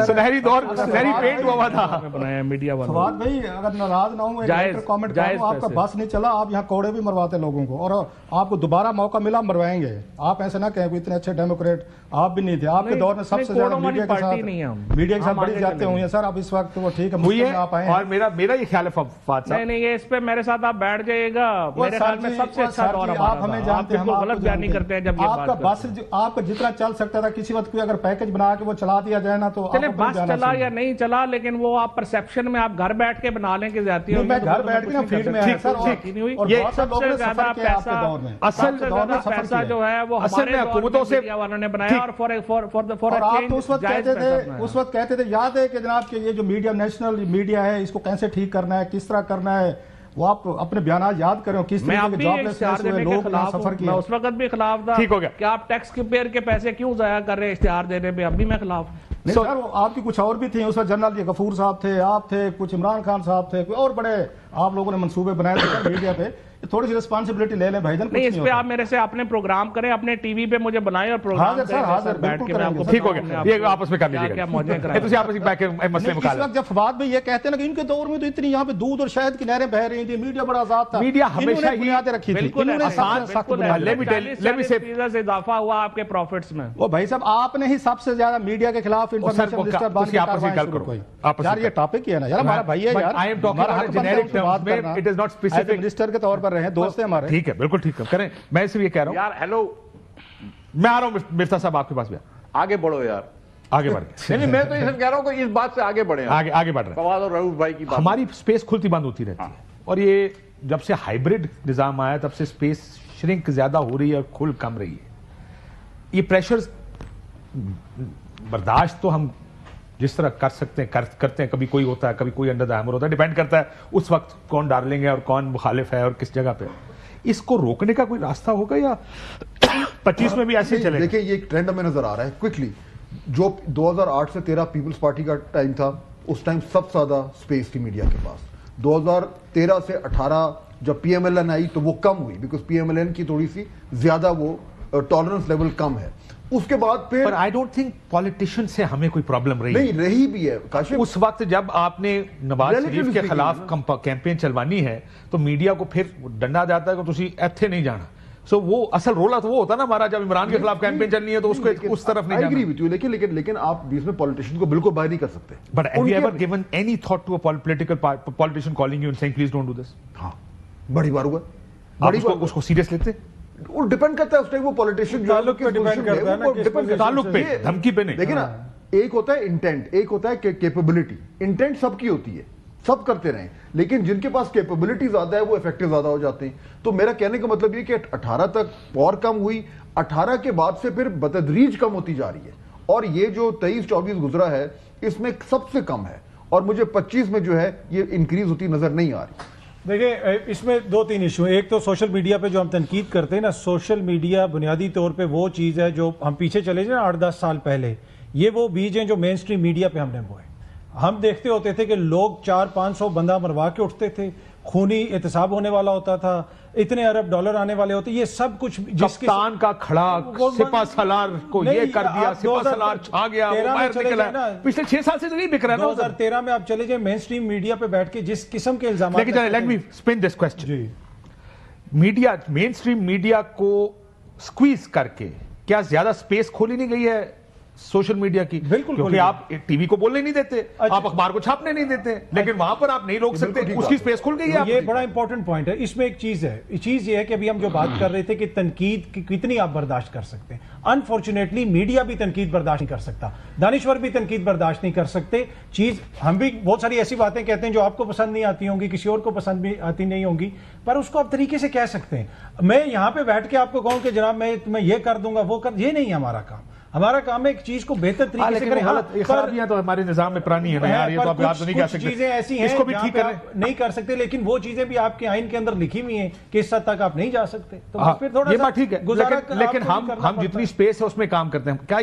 سنہری دور, سنہری پینٹ ہوا تھا بنایا میڈیا والوں. فواد بھائی اگر ناراض نہ ہوں, کامنٹ کروں, آپ کا بس نہیں چلا, آپ یہاں کوڑے بھی مرواتے لوگوں کو, اور آپ کو دوبارہ موقع ملا مروائیں گے. آپ ایسے نہ کہیں اتنے اچھے ڈیموکریٹ آپ بھی نہیں تھے. آپ کے دور میں سب سے زیادہ میڈیا کے ساتھ بڑی زیادتیں ہوئی ہیں سر. اب اس وقت وہ ٹھیک ہے آپ آئے ہیں, اور میرا یہ خیال ہے فواد صاحب, نہیں اس پہ میرے ساتھ آپ بیٹھ جائیے گا, میرے خیال میں سب سے اچھا دور ہمارا. آپ ہمیں جانتے ہیں, غلط بیان نہیں کرتے ہیں. جب آپ کا بس آپ کا جتنا چل سکتا تھا, کسی وقت کوئی اگر پیکج بنا کے وہ چلا دیا جائے نا تو بس چلا یا نہیں چلا, لیکن وہ آپ پرسپشن میں آپ گھر بیٹھ کے بنا لیں کہ زیادتی میں گھر بیٹھ کے فیلڈ میں آیا سر, اور بہت سے لوگوں نے سفر کیا آپ کے دور میں. اصل پیسہ جو ہے وہ ہمارے حکومتوں سے والوں نے بنایا, اور آپ تو اس وقت کہتے تھے, یاد ہے کہ جناب کہ یہ جو میڈیا نیشنل میڈیا ہے اس کو کیسے ٹھیک کرنا ہے, کس طرح کرنا ہے, وہ آپ اپنے بیانات یاد کریں. کس طرح کے جاب لیسنس ہوئے لوگ نے سفر کیا. میں اس وقت بھی خلاف تھا کہ آپ ٹیکس پیئر کے پیسے کیوں ضائع کر رہے ہیں اشتہار دینے پہ, اب بھی میں خلاف. نہیں سر, آپ کی کچھ اور بھی تھیں اس وقت, جنرل غفور صاحب تھے, آپ تھے, کچھ عمران خان صاحب تھے, کوئی اور بڑے آپ لوگوں نے منصوبے بنائے تھے میڈیا پہ. تھوڑی سی ریسپانسبلٹی لے لیں بھائی جان. نہیں, اس پہ آپ میرے سے اپنے پروگرام کریں, اپنے ٹی وی پہ مجھے بنائیں اور پروگرام ٹھیک ہو گیا, یہ آپس میں کر لیجیے گا. اس وقت جب فواد بھائی یہ کہتے ہیں کہ ان کے دور میں تو اتنی یہاں پہ دودھ اور شہد کی نہریں بہ رہی تھیں, میڈیا بڑا آزاد تھا, میڈیا ہمیشہ ہی بنیادیں رکھی تھی, اضافہ ہوا آپ کے پروفٹس میں. وہ بھائی صاحب آپ نے ہی سب سے زیادہ میڈیا کے خلاف انفارمیشن منسٹر بن کے کارروائی شروع کی. یار یہ ٹاپک ہی ہے نا یار, ہمارا بھائی ہے یار, منسٹر کے طور پر رہے, دوست ہیں ہمارے. ٹھیک ہے, بالکل ٹھیک ہے, کریں. میں صرف یہ کہہ رہا ہوں یار, ہیلو, میں آ رہا ہوں مفتاح صاحب آپ کے پاس بھی. آگے بڑھو یار, آگے بڑھ گئے. نہیں, میں تو یہ کہہ رہا ہوں کہ اس بات سے آگے بڑھیں, آگے بڑھ رہے ہیں. فواد اور رؤوف بھائی کی بات, ہماری سپیس کھلتی بند ہوتی رہتی ہے, اور یہ جب سے ہائیبرڈ نظام آیا تب سے سپیس شرنک زیادہ ہو رہی ہے اور کھل کم رہی ہے. یہ پریشرز برداشت تو ہم جس طرح کر سکتے ہیں کرتے ہیں, کبھی کوئی ہوتا ہے, کبھی کوئی انڈر دا ہیمر ہوتا ہے, ڈیپینڈ کرتا ہے اس وقت کون ڈارلنگ ہے اور کون مخالف ہے اور کس جگہ پہ. اس کو روکنے کا کوئی راستہ ہوگا یا 25 میں بھی ایسے چلے؟ دیکھیں یہ ایک ٹرینڈ ہمیں نظر آ رہا ہے کوئکلی. جو 2008 سے 13 پیپلز پارٹی کا ٹائم تھا, اس ٹائم سب سے زیادہ سپیس تھی میڈیا کے پاس. 2013 سے 18 جب پی ایم ایل این آئی تو وہ کم ہوئی, because P M L N کی تھوڑی سی زیادہ وہ ٹالرنس لیول کم ہے. اس کے بعد پھر آئی ڈونٹ تھنک پالیٹیشین سے ہمیں کوئی پرابلم نہیں رہی بھی ہے. اس وقت جب آپ نے نواز شریف کے خلاف کیمپین چلوانی ہے تو میڈیا کو پھر ڈنڈا جاتا ہے کہ تسی ایتھے نہیں جانا, سو وہ اصل رولہ تو وہ ہوتا نا ہمارا جب عمران کے خلاف کیمپین چلنی ہے تو اس کو اس طرف نہیں جانا. لیکن آپ بیچ میں پولیٹیشین کو بالکل باہر نہیں کر سکتے. But have you ever given any thought to a politician calling you and saying please don't do this? ہاں بڑی بار ہوا. آپ اس کو سیریس لیتے؟ وہ ڈیپینڈ کرتا ہے اس ٹائم وہ پولیٹیشین تعلق پہ ڈیپینڈ کرتا ہے نا, تعلق پہ, دھمکی پہ نہیں. دیکھیں نا, ایک ہوتا ہے انٹینٹ, ایک ہوتا ہے کیپیبلٹی. انٹینٹ سب کی ہوتی ہے, سب کرتے رہیں, لیکن جن کے پاس کیپیبلٹی زیادہ ہے وہ افیکٹو زیادہ ہو جاتے ہیں. تو میرا کہنے کا مطلب یہ کہ 18 تک پاور کم ہوئی, 18 کے بعد سے پھر بتدریج کم ہوتی جا رہی ہے, اور یہ جو 23-24 گزرا ہے اس میں سب سے کم ہے, اور مجھے 25 میں جو ہے یہ انکریز ہوتی نظر نہیں آ رہی. دیکھیں اس میں 2-3 ایشو ہیں. ایک تو سوشل میڈیا پہ جو ہم تنقید کرتے ہیں نا, سوشل میڈیا بنیادی طور پہ وہ چیز ہے جو ہم پیچھے چلے جائیں 8-10 سال پہلے, یہ وہ بیج ہیں جو مین سٹریم میڈیا پہ ہم نے بوئے. ہم دیکھتے ہوتے تھے کہ لوگ 400-500 بندہ مروا کے اٹھتے تھے, خونی احتساب ہونے والا ہوتا تھا, اتنے ارب ڈالر آنے والے ہوتے, یہ سب کچھ جس کپتان کا کھڑا سپہ سالار کو یہ کر دیا, سپہ سالار چھا گیا, وہ باہر نکلا. پچھلے 6 سال سے تو نہیں بک رہا نا. 2013 میں آپ چلے جائیں مین سٹریم میڈیا پہ بیٹھ کے جس قسم کے الزامات. لیکن لیٹ می اسپن دس کوسچن, میڈیا مین سٹریم میڈیا کو سکویز کر کے کیا زیادہ سپیس کھولی نہیں گئی ہے سوشل میڈیا کی؟ بالکل, کیونکہ آپ ٹی وی کو بولنے نہیں دیتے, آپ اخبار کو چھاپنے نہیں دیتے, لیکن وہاں پر آپ نہیں روک سکتے, اس کی سپیس کھل گئی ہے. یہ بڑا امپورٹنٹ پوائنٹ ہے. اس میں ایک چیز ہے, چیز یہ ہے کہ ابھی ہم جو بات کر رہے تھے کہ تنقید کتنی آپ برداشت کر سکتے ہیں. انفارچونیٹلی میڈیا بھی تنقید برداشت نہیں کر سکتا, دانشور بھی تنقید برداشت نہیں کر سکتے. چیز ہم بھی بہت ساری ایسی باتیں کہتے ہیں جو آپ کو پسند نہیں آتی ہوں گی, کسی اور کو پسند بھی آتی نہیں ہوں گی, پر اس کو آپ طریقے سے کہہ سکتے ہیں. میں یہاں پہ بیٹھ کے آپ کو کہوں کہ جناب میں تمہیں یہ کر دوں گا وہ کر, یہ نہیں ہے ہمارا کام. ہمارا کام ہے ایک چیز کو بہتر طریقے سے کریں. خرابیاں تو ہمارے نظام میں پرانی ہیں نا یار, یہ تو آپ یاد نہیں کہہ سکتے. چیزیں ایسی ہیں اس کو بھی ٹھیک کریں, نہیں کر سکتے, لیکن وہ چیزیں بھی آپ کے آئین کے اندر لکھی ہوئی ہیں کہ اس حد تک آپ نہیں جا سکتے. تو پھر تھوڑا یہ بات ٹھیک ہے, لیکن ہم جتنی سپیس ہے اس میں کام کرتے ہیں. کیا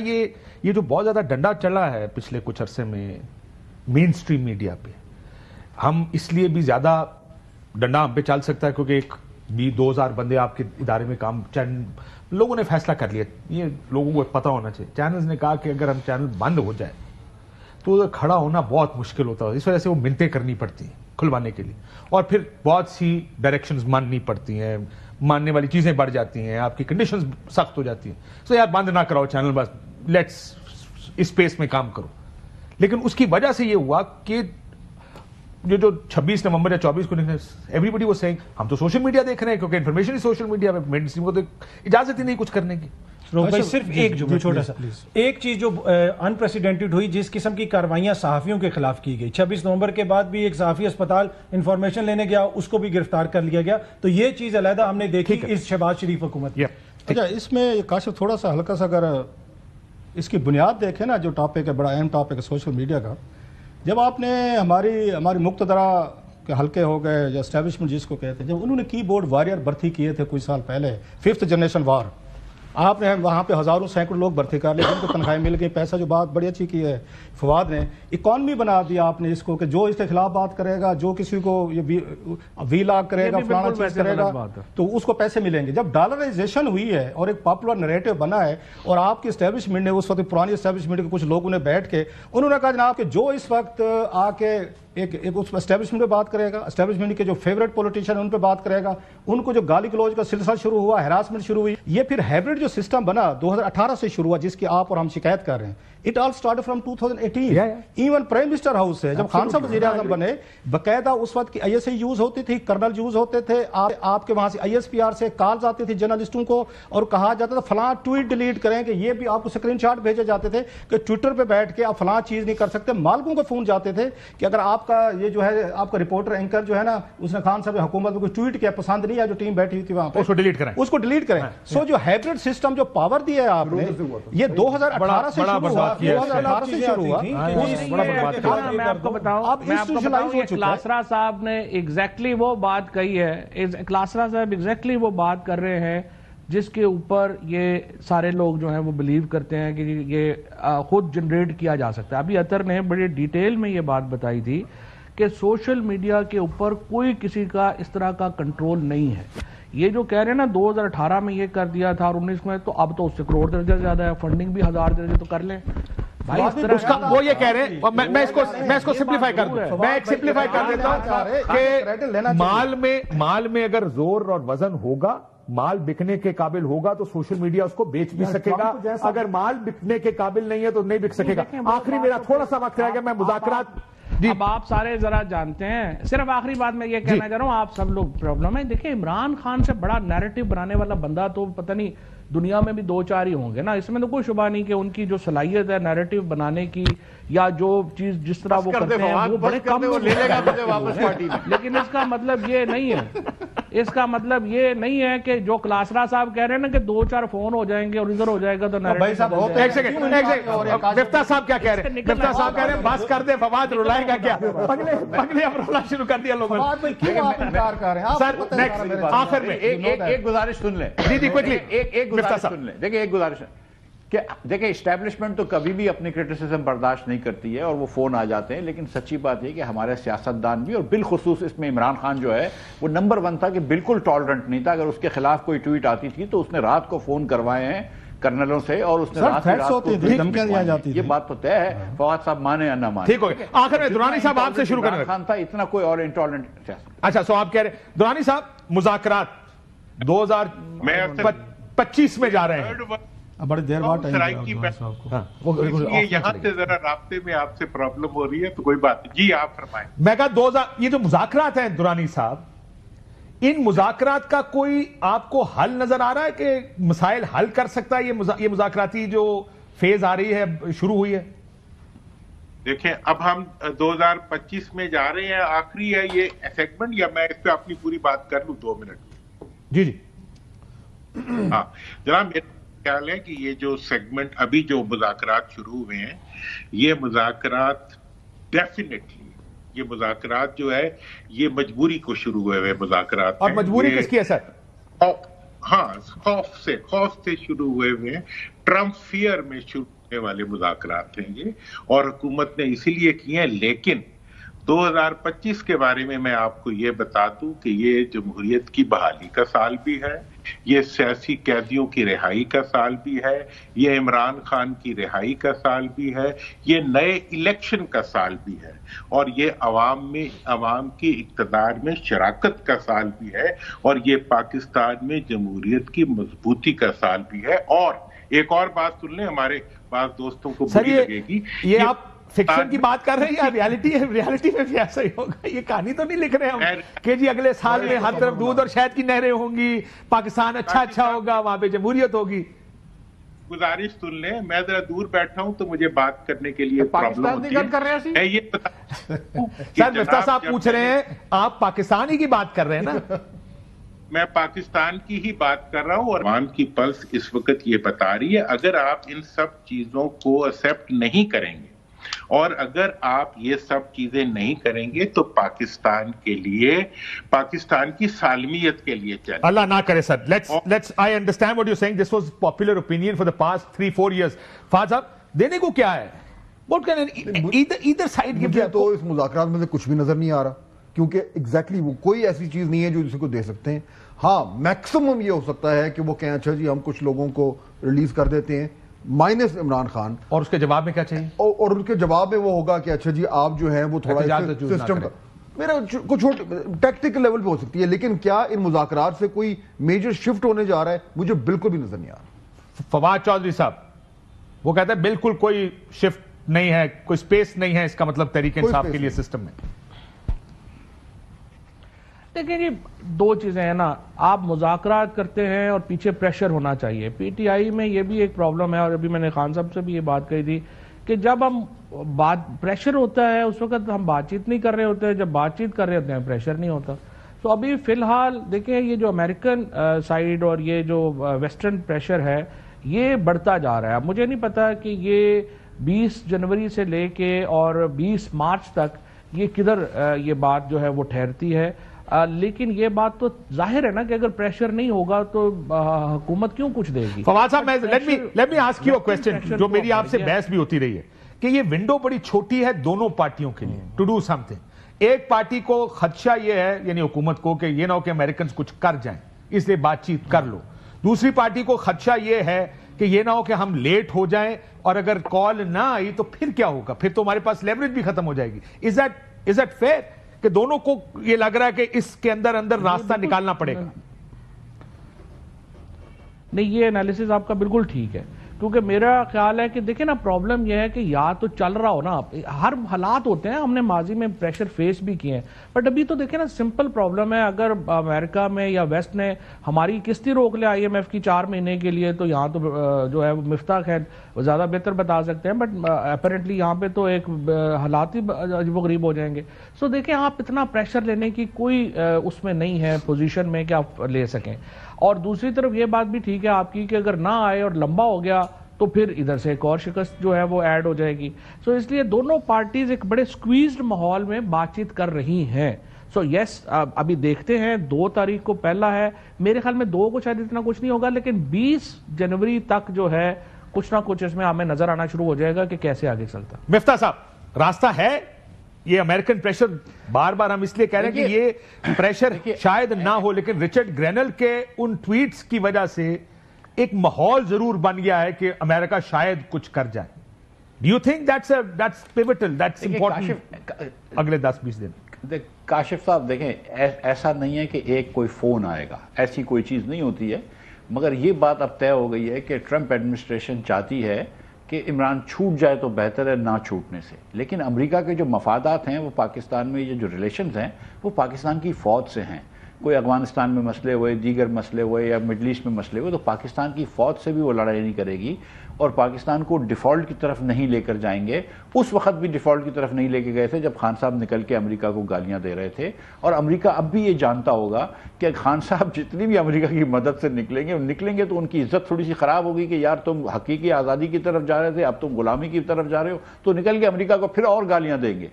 یہ جو بہت زیادہ ڈنڈا چلا ہے پچھلے کچھ عرصے میں مین سٹریم میڈیا پہ, ہم اس لیے بھی زیادہ ڈنڈا ہم پہ چل سکتا ہے کیونکہ ایک 2000 بندے آپ کے ادارے میں کام, لوگوں نے فیصلہ کر لیا, یہ لوگوں کو پتا ہونا چاہیے. چینلز نے کہا کہ اگر ہم چینل بند ہو جائے تو ادھر کھڑا ہونا بہت مشکل ہوتا ہے, اس وجہ سے وہ منتیں کرنی پڑتی ہیں کھلوانے کے لیے, اور پھر بہت سی ڈائریکشنز ماننی پڑتی ہیں, ماننے والی چیزیں بڑھ جاتی ہیں, آپ کی کنڈیشنز سخت ہو جاتی ہیں. سو یار بند نہ کراؤ چینل, بس لیٹس اسپیس میں کام کرو. لیکن اس کی وجہ سے یہ ہوا کہ جو 26 نومبر یا 24 کو ایوری بڈی واز سیئنگ ہم تو سوشل میڈیا دیکھ رہے ہیں کیونکہ انفارمیشن سوشل میڈیا پہ, مین اسٹریم کو تو اجازت ہی نہیں کچھ کرنے کی. صرف ایک جو چھوٹا سا ایک چیز جو انپریسیڈنٹڈ ہوئی, جس قسم کی کاروائیاں صحافیوں کے خلاف کی گئی. 26 نومبر کے بعد بھی ایک صحافی اسپتال انفارمیشن لینے گیا, اس کو بھی گرفتار کر لیا گیا. تو یہ چیز علیحدہ ہم نے دیکھی اس شہباز شریف حکومت. اچھا, اس میں کاشف تھوڑا سا ہلکا سا اگر اس کی بنیاد دیکھیں نا, جو ٹاپک ہے بڑا اہم ٹاپک ہے سوشل میڈیا کا, جب آپ نے ہماری مقتدرہ کے حلقے ہو گئے یا اسٹیبلشمنٹ جس کو کہتے ہیں, جب انہوں نے کی بورڈ وارئر بھرتی کیے تھے کچھ سال پہلے, 5th جنریشن وار, آپ نے وہاں پہ ہزاروں سینکڑوں لوگ بھرتی کر لیے, جن کو تنخواہیں مل گئی, پیسہ جو بات بڑی اچھی کی ہے فواد نے, اکانومی بنا دیا آپ نے اس کو کہ جو اس کے خلاف بات کرے گا, جو کسی کو وی لاگ کرے گا, فلانا چیز کرے گا تو اس کو پیسے ملیں گے. جب ڈالرائزیشن ہوئی ہے اور ایک پاپولر نریٹو بنا ہے, اور آپ کی اسٹیبلشمنٹ نے اس وقت پرانی اسٹیبلشمنٹ کے کچھ لوگوں نے بیٹھ کے انہوں نے کہا جناب کہ جو اس وقت آ کے ایک اس اسٹیبلشمنٹ پہ بات کرے گا, اسٹیبلشمنٹ کے جو فیوریٹ پولیٹیشین ان پہ بات کرے گا, ان کو جو گالی گلوچ کا سلسلہ شروع ہوا, ہراسمنٹ شروع ہوئی, یہ پھر ہائبرڈ جو سسٹم بنا 2018 سے شروع ہوا جس کی آپ اور ہم شکایت کر رہے ہیں. It all started from 2018. Even Prime Minister House ہے, جب خان صاحب وزیر اعظم بنے, باقاعدہ اس وقت کی ISI یوز ہوتی تھی, کرنل یوز ہوتے تھے, آپ کے وہاں سے ISPR سے کالز آتی تھی جرنلسٹوں کو, اور کہا جاتا تھا فلاں ٹویٹ ڈیلیٹ کریں, کہ یہ بھی آپ کو اسکرین شاٹ بھیجے جاتے تھے کہ ٹویٹر پہ بیٹھ کے آپ فلاں چیز نہیں کر سکتے. مالکوں کو فون جاتے تھے کہ اگر آپ کا یہ جو ہے آپ کا رپورٹر اینکر جو ہے نا, اس نے خان صاحب حکومت میں کوئی ٹویٹ کیا پسند نہیں ہے, جو ٹیم بیٹھی ہوئی تھی وہاں پہ, اس کو ڈیلیٹ کریں. سو جو ہائبرڈ سسٹم جو پاور دیا ہے آپ نے, یہ 2018 سے شروع ہوا, 2018 میں آپ کو بتاؤں, کلاسرا صاحب نے ایگزیکٹلی وہ بات کہی ہے, کلاسرا صاحب ایگزیکٹلی وہ بات کر رہے ہیں جس کے اوپر یہ سارے لوگ جو ہیں وہ بلیو کرتے ہیں کہ یہ خود جنریٹ کیا جا سکتا ہے. ابھی اطہر نے بڑی ڈیٹیل میں یہ بات بتائی تھی کہ سوشل میڈیا کے اوپر کوئی کسی کا اس طرح کا کنٹرول نہیں ہے. یہ جو کہہ رہے ہیں نا 2018 میں یہ کر دیا تھا اور 19 میں, تو اب تو اس سے کروڑ درجہ زیادہ ہے, فنڈنگ بھی 1000 درجے تو کر لیں. وہ یہ کہہ رہے ہیں, میں اس کو سمپلیفائی کر دوں, میں ایک سمپلیفائی کر دیتا ہوں کہ مال میں اگر زور اور وزن ہوگا مال بکنے کے قابل ہوگا تو سوشل میڈیا اس کو بیچ بھی سکے گا, اگر مال بکنے کے قابل نہیں ہے تو نہیں بک سکے گا. آخری میرا تھوڑا سا وقت رہ گیا, میں مذاکرات. اب آپ سارے ذرا جانتے ہیں, صرف آخری بات میں یہ کہنا چاہ رہا ہوں, آپ سب لوگ پرابلم ہے. دیکھیں عمران خان سے بڑا نیریٹو بنانے والا بندہ تو پتہ نہیں دنیا میں بھی 2-4 ہی ہوں گے نا, اس میں تو کوئی شبہ نہیں کہ ان کی جو صلاحیت ہے نیریٹو بنانے کی یا جو چیز جس طرح وہ کرتے ہیں وہ بڑے کم لے لے گا مجھے واپس پارٹی میں. لیکن اس کا مطلب یہ نہیں ہے, اس کا مطلب یہ نہیں ہے کہ جو کلاسرا صاحب کہہ رہے ہیں نا کہ 2-4 فون ہو جائیں گے اور ادھر ہو جائے گا تو ایک سیکنڈ مفتاح صاحب کیا کہہ رہے ہیں, مفتاح صاحب کہہ رہے ہیں بس کر دے, فواد رلائے گا کیا, پگلے اب رونا شروع کر دیا لوگوں نے. سر آخر میں ایک گزارش سن لیں, جی کوئکلی ایک گزارش سن لیں. دیکھیں ایک گزارش کہ دیکھیں اسٹیبلشمنٹ تو کبھی بھی اپنی کرٹیسزم برداشت نہیں کرتی ہے اور وہ فون آ جاتے ہیں, لیکن سچی بات یہ کہ ہمارے سیاستدان بھی, اور بالخصوص اس میں عمران خان جو ہے وہ نمبر 1 تھا کہ بالکل ٹالرنٹ نہیں تھا. اگر اس کے خلاف کوئی ٹویٹ آتی تھی تو اس نے رات کو فون کروائے ہیں کرنلوں سے, اور اس نے رات کو دھمکیاں دیا جاتی. یہ بات تو طے ہے, فواد صاحب مانے یا نہ مانے. ٹھیک ہو گیا. آخر میں درانی صاحب آپ سے شروع کرنا خان تھا, اتنا کوئی اور انٹالرنٹ. اچھا سو آپ کہہ رہے ہیں درانی صاحب مذاکرات 2025 میں جا رہے ہیں, بڑی دیر بعد یہاں سے ذرا رابطے میں آپ سے پرابلم ہو رہی ہے تو کوئی بات نہیں. جی آپ فرمائیں. میں کہا یہ جو مذاکرات ہیں درانی صاحب, ان مذاکرات کا کوئی آپ کو حل نظر آ رہا ہے کہ مسائل حل کر سکتا ہے یہ مذاکراتی جو فیز آ رہی ہے, شروع ہوئی ہے؟ دیکھیں اب ہم 2025 میں جا رہے ہیں, آخری ہے یہ سیگمنٹ, یا میں اس پہ اپنی پوری بات کر لوں 2 منٹ؟ جی ہاں جناب, میرا خیال ہے کہ یہ جو سیگمنٹ ابھی جو مذاکرات شروع ہوئے ہیں, یہ مذاکرات ڈیفینیٹلی, یہ مذاکرات جو ہے یہ مجبوری کو شروع ہوئے ہوئے مذاکرات. اور مجبوری کس کی ہے سر؟ ہاں خوف سے شروع ہوئے ہوئے ہیں, ٹرمپ فیئر میں شروع ہونے والے مذاکرات ہیں یہ, اور حکومت نے اسی لیے کیے ہیں. لیکن 2025 کے بارے میں آپ کو یہ بتا دوں کہ یہ جمہوریت کی بحالی کا سال بھی ہے, یہ سیاسی قیدیوں کی رہائی کا سال بھی ہے, یہ عمران خان کی رہائی کا سال بھی ہے, یہ نئے الیکشن کا سال بھی ہے, اور یہ عوام کی اقتدار میں شراکت کا سال بھی ہے, اور یہ پاکستان میں جمہوریت کی مضبوطی کا سال بھی ہے. اور ایک اور بات سن لیں, ہمارے بعض دوستوں کو بری لگے گی, یہ آپ فکشن کی بات کر رہے ہیں یا ریالٹی میں بھی ایسا ہی ہوگا؟ یہ کہانی تو نہیں لکھ رہے ہم کہ جی اگلے سال میں ہر طرف دودھ اور شہد کی نہریں ہوں گی, پاکستان اچھا ہوگا, وہاں پہ جمہوریت ہوگی. گزارش سن لیں, میں ذرا دور بیٹھا ہوں تو مجھے بات کرنے کے لیے پرابلم ہوتی ہے. سر مفتاح صاحب پوچھ رہے ہیں, آپ پاکستانی کی بات کر رہے ہیں نا؟ میں پاکستان کی ہی بات کر رہا ہوں, اور عوام کی پلس اس وقت یہ بتا رہی ہے, اگر آپ ان سب چیزوں کو ایکسپٹ نہیں کریں گے اور اگر آپ یہ سب چیزیں نہیں کریں گے تو پاکستان کے لیے, پاکستان کی سالمیت کے لیے چلے. اللہ نہ کرے sir. Let's I understand what you're saying. This was popular opinion for the past 3-4 years. Fahad صاحب دینے کو کیا ہے؟ What can either side give? مجھے تو اس مذاکرات میں سے کچھ بھی نظر نہیں آ رہا, کیونکہ ایگزیکٹلی وہ کوئی ایسی چیز نہیں ہے جو جسے کو دے سکتے ہیں. ہاں میکسیمم یہ ہو سکتا ہے کہ وہ کہیں اچھا جی ہم کچھ لوگوں کو ریلیز کر دیتے ہیں مائنس عمران خان, اور اس کے جواب میں کیا چاہیے؟ اور ان کے جواب میں وہ ہوگا کہ اچھا جی آپ جو ہیں وہ تھوڑا سسٹم کا میرا کچھ ٹیکٹیکل لیول پہ ہو سکتی ہے, لیکن کیا ان مذاکرات سے کوئی میجر شفٹ ہونے جا رہا ہے؟ مجھے بالکل بھی نظر نہیں آ رہا. فواد چودھری صاحب وہ کہتے ہیں بالکل کوئی شفٹ نہیں ہے, کوئی سپیس نہیں ہے, اس کا مطلب تحریک انصاف کے لیے سسٹم میں. دیکھیں جی 2 چیزیں ہیں نا, آپ مذاکرات کرتے ہیں اور پیچھے پریشر ہونا چاہیے. پی ٹی آئی میں یہ بھی ایک پرابلم ہے, اور ابھی میں نے خان صاحب سے بھی یہ بات کہی تھی کہ جب ہم پریشر ہوتا ہے اس وقت ہم بات چیت نہیں کر رہے ہوتے ہیں, جب بات چیت کر رہے ہوتے ہیں پریشر نہیں ہوتا. تو ابھی فی الحال دیکھیں یہ جو امریکن سائیڈ اور یہ جو ویسٹرن پریشر ہے یہ بڑھتا جا رہا ہے. اب مجھے نہیں پتا کہ یہ 20 جنوری سے لے کے اور 20 مارچ تک یہ کدھر یہ بات جو ہے وہ ٹھہرتی ہے, لیکن یہ بات تو ظاہر ہے نا کہ اگر پریشر نہیں ہوگا تو حکومت کیوں کچھ دے گی. فواد صاحب let me ask you a question جو میری آپ سے بحث بھی ہوتی رہی ہے کہ یہ ونڈو بڑی چھوٹی ہے دونوں پارٹیوں کے لیے ٹو ڈو سم تھنگ. ایک پارٹی کو خدشہ یہ ہے یعنی حکومت کو کہ یہ نہ ہو کہ امریکنز کچھ کر جائیں, اس لیے بات چیت کر لو. دوسری پارٹی کو خدشہ یہ ہے کہ یہ نہ ہو کہ ہم لیٹ ہو جائیں اور اگر کال نہ آئی تو پھر کیا ہوگا, پھر تو ہمارے پاس لیوریج بھی ختم ہو جائے گی. Is that fair کہ دونوں کو یہ لگ رہا ہے کہ اس کے اندر راستہ نکالنا پڑے گا؟ نہیں یہ انالیسز آپ کا بالکل ٹھیک ہے، کیونکہ میرا خیال ہے کہ دیکھیں نا پرابلم یہ ہے کہ یا تو چل رہا ہو نا، ہر حالات ہوتے ہیں، ہم نے ماضی میں پریشر فیس بھی کیے ہیں، بٹ ابھی تو دیکھیں نا سمپل پرابلم ہے، اگر امریکہ میں یا ویسٹ نے ہماری قسطیں روک لے IMF کی 4 مہینے کے لیے، تو یہاں تو جو ہے وہ مفتاح خیر زیادہ بہتر بتا سکتے ہیں، بٹ اپیرنٹلی یہاں پہ تو ایک حالات ہی عجیب و غریب ہو جائیں گے. سو دیکھیں آپ اتنا پریشر لینے کی کوئی اس میں نہیں ہے پوزیشن میں کہ آپ لے سکیں. اور دوسری طرف یہ بات بھی ٹھیک ہے آپ کی کہ اگر نہ آئے اور لمبا ہو گیا تو پھر ادھر سے ایک اور شکست جو ہے وہ ایڈ ہو جائے گی. سو اس لیے دونوں پارٹیز ایک بڑے سکویزڈ ماحول میں بات چیت کر رہی ہیں. سو یس ابھی دیکھتے ہیں 2 تاریخ کو پہلا ہے، میرے خیال میں 2 کو شاید اتنا کچھ نہیں ہوگا، لیکن 20 جنوری تک جو ہے کچھ نہ کچھ اس میں ہمیں نظر آنا شروع ہو جائے گا کہ کیسے آگے چلتا. مفتاح صاحب راستہ ہے؟ یہ امریکن پریشر بار بار ہم اس لیے کہہ رہے ہیں کہ یہ پریشر شاید نہ ہو، لیکن رچرڈ گرینل کے ان ٹویٹس کی وجہ سے ایک ماحول ضرور بن گیا ہے کہ امریکہ شاید کچھ کر جائے. Do you think that's pivotal, that's important اگلے 10-20 دن؟ کاشف صاحب دیکھیں ایسا نہیں ہے کہ ایک کوئی فون آئے گا، ایسی کوئی چیز نہیں ہوتی ہے، مگر یہ بات اب طے ہو گئی ہے کہ ٹرمپ ایڈمنسٹریشن چاہتی ہے کہ عمران چھوٹ جائے تو بہتر ہے نہ چھوٹنے سے. لیکن امریکہ کے جو مفادات ہیں وہ پاکستان میں، یہ جو ریلیشنز ہیں وہ پاکستان کی فوج سے ہیں. کوئی افغانستان میں مسئلے ہوئے، دیگر مسئلے ہوئے یا مڈل ایسٹ میں مسئلے ہوئے، تو پاکستان کی فوج سے بھی وہ لڑائی نہیں کرے گی اور پاکستان کو ڈیفالٹ کی طرف نہیں لے کر جائیں گے. اس وقت بھی ڈیفالٹ کی طرف نہیں لے کے گئے تھے جب خان صاحب نکل کے امریکہ کو گالیاں دے رہے تھے. اور امریکہ اب بھی یہ جانتا ہوگا کہ خان صاحب جتنی بھی امریکہ کی مدد سے نکلیں گے تو ان کی عزت تھوڑی سی خراب ہوگی کہ یار تم حقیقی آزادی کی طرف جا رہے تھے، اب تم غلامی کی طرف جا رہے ہو، تو نکل کے امریکہ کو پھر اور گالیاں دیں گے.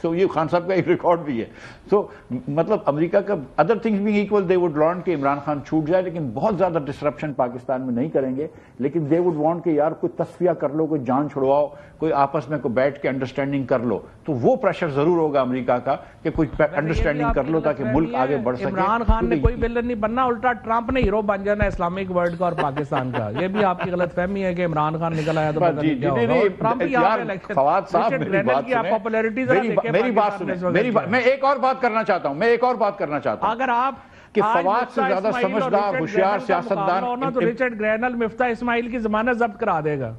سو یہ خان صاحب کا ایک ریکارڈ بھی ہے. سو مطلب امریکہ کا other things being equal they would want کہ عمران خان چھوٹ جائے، لیکن بہت زیادہ ڈسرپشن پاکستان میں نہیں کریں گے. لیکن دے وڈ وانٹ کہ یار کوئی تصفیہ کر لو، کوئی جان چھڑواؤ، کوئی آپس میں کوئی بیٹھ کے انڈرسٹینڈنگ کر لو. تو وہ پریشر ضرور ہوگا امریکہ کا کہ کوئی انڈرسٹینڈنگ کر لو تاکہ ملک آگے بڑھ سکے. عمران خان نے کوئی ولن نہیں بننا، الٹا ٹرمپ نے ہیرو بن جانا اسلامک ورلڈ کا اور پاکستان کا. یہ بھی آپ کی غلط فہمی ہے کہ عمران خان نکل آیا تو میری بات سنیں، میں ایک اور بات کرنا چاہتا ہوں، اگر آپ کہ فواد سے زیادہ سمجھدار ہوشیار سیاستدان تو رچرڈ گرینل مفتاح اسماعیل کی ضمانت ضبط کرا دے گا.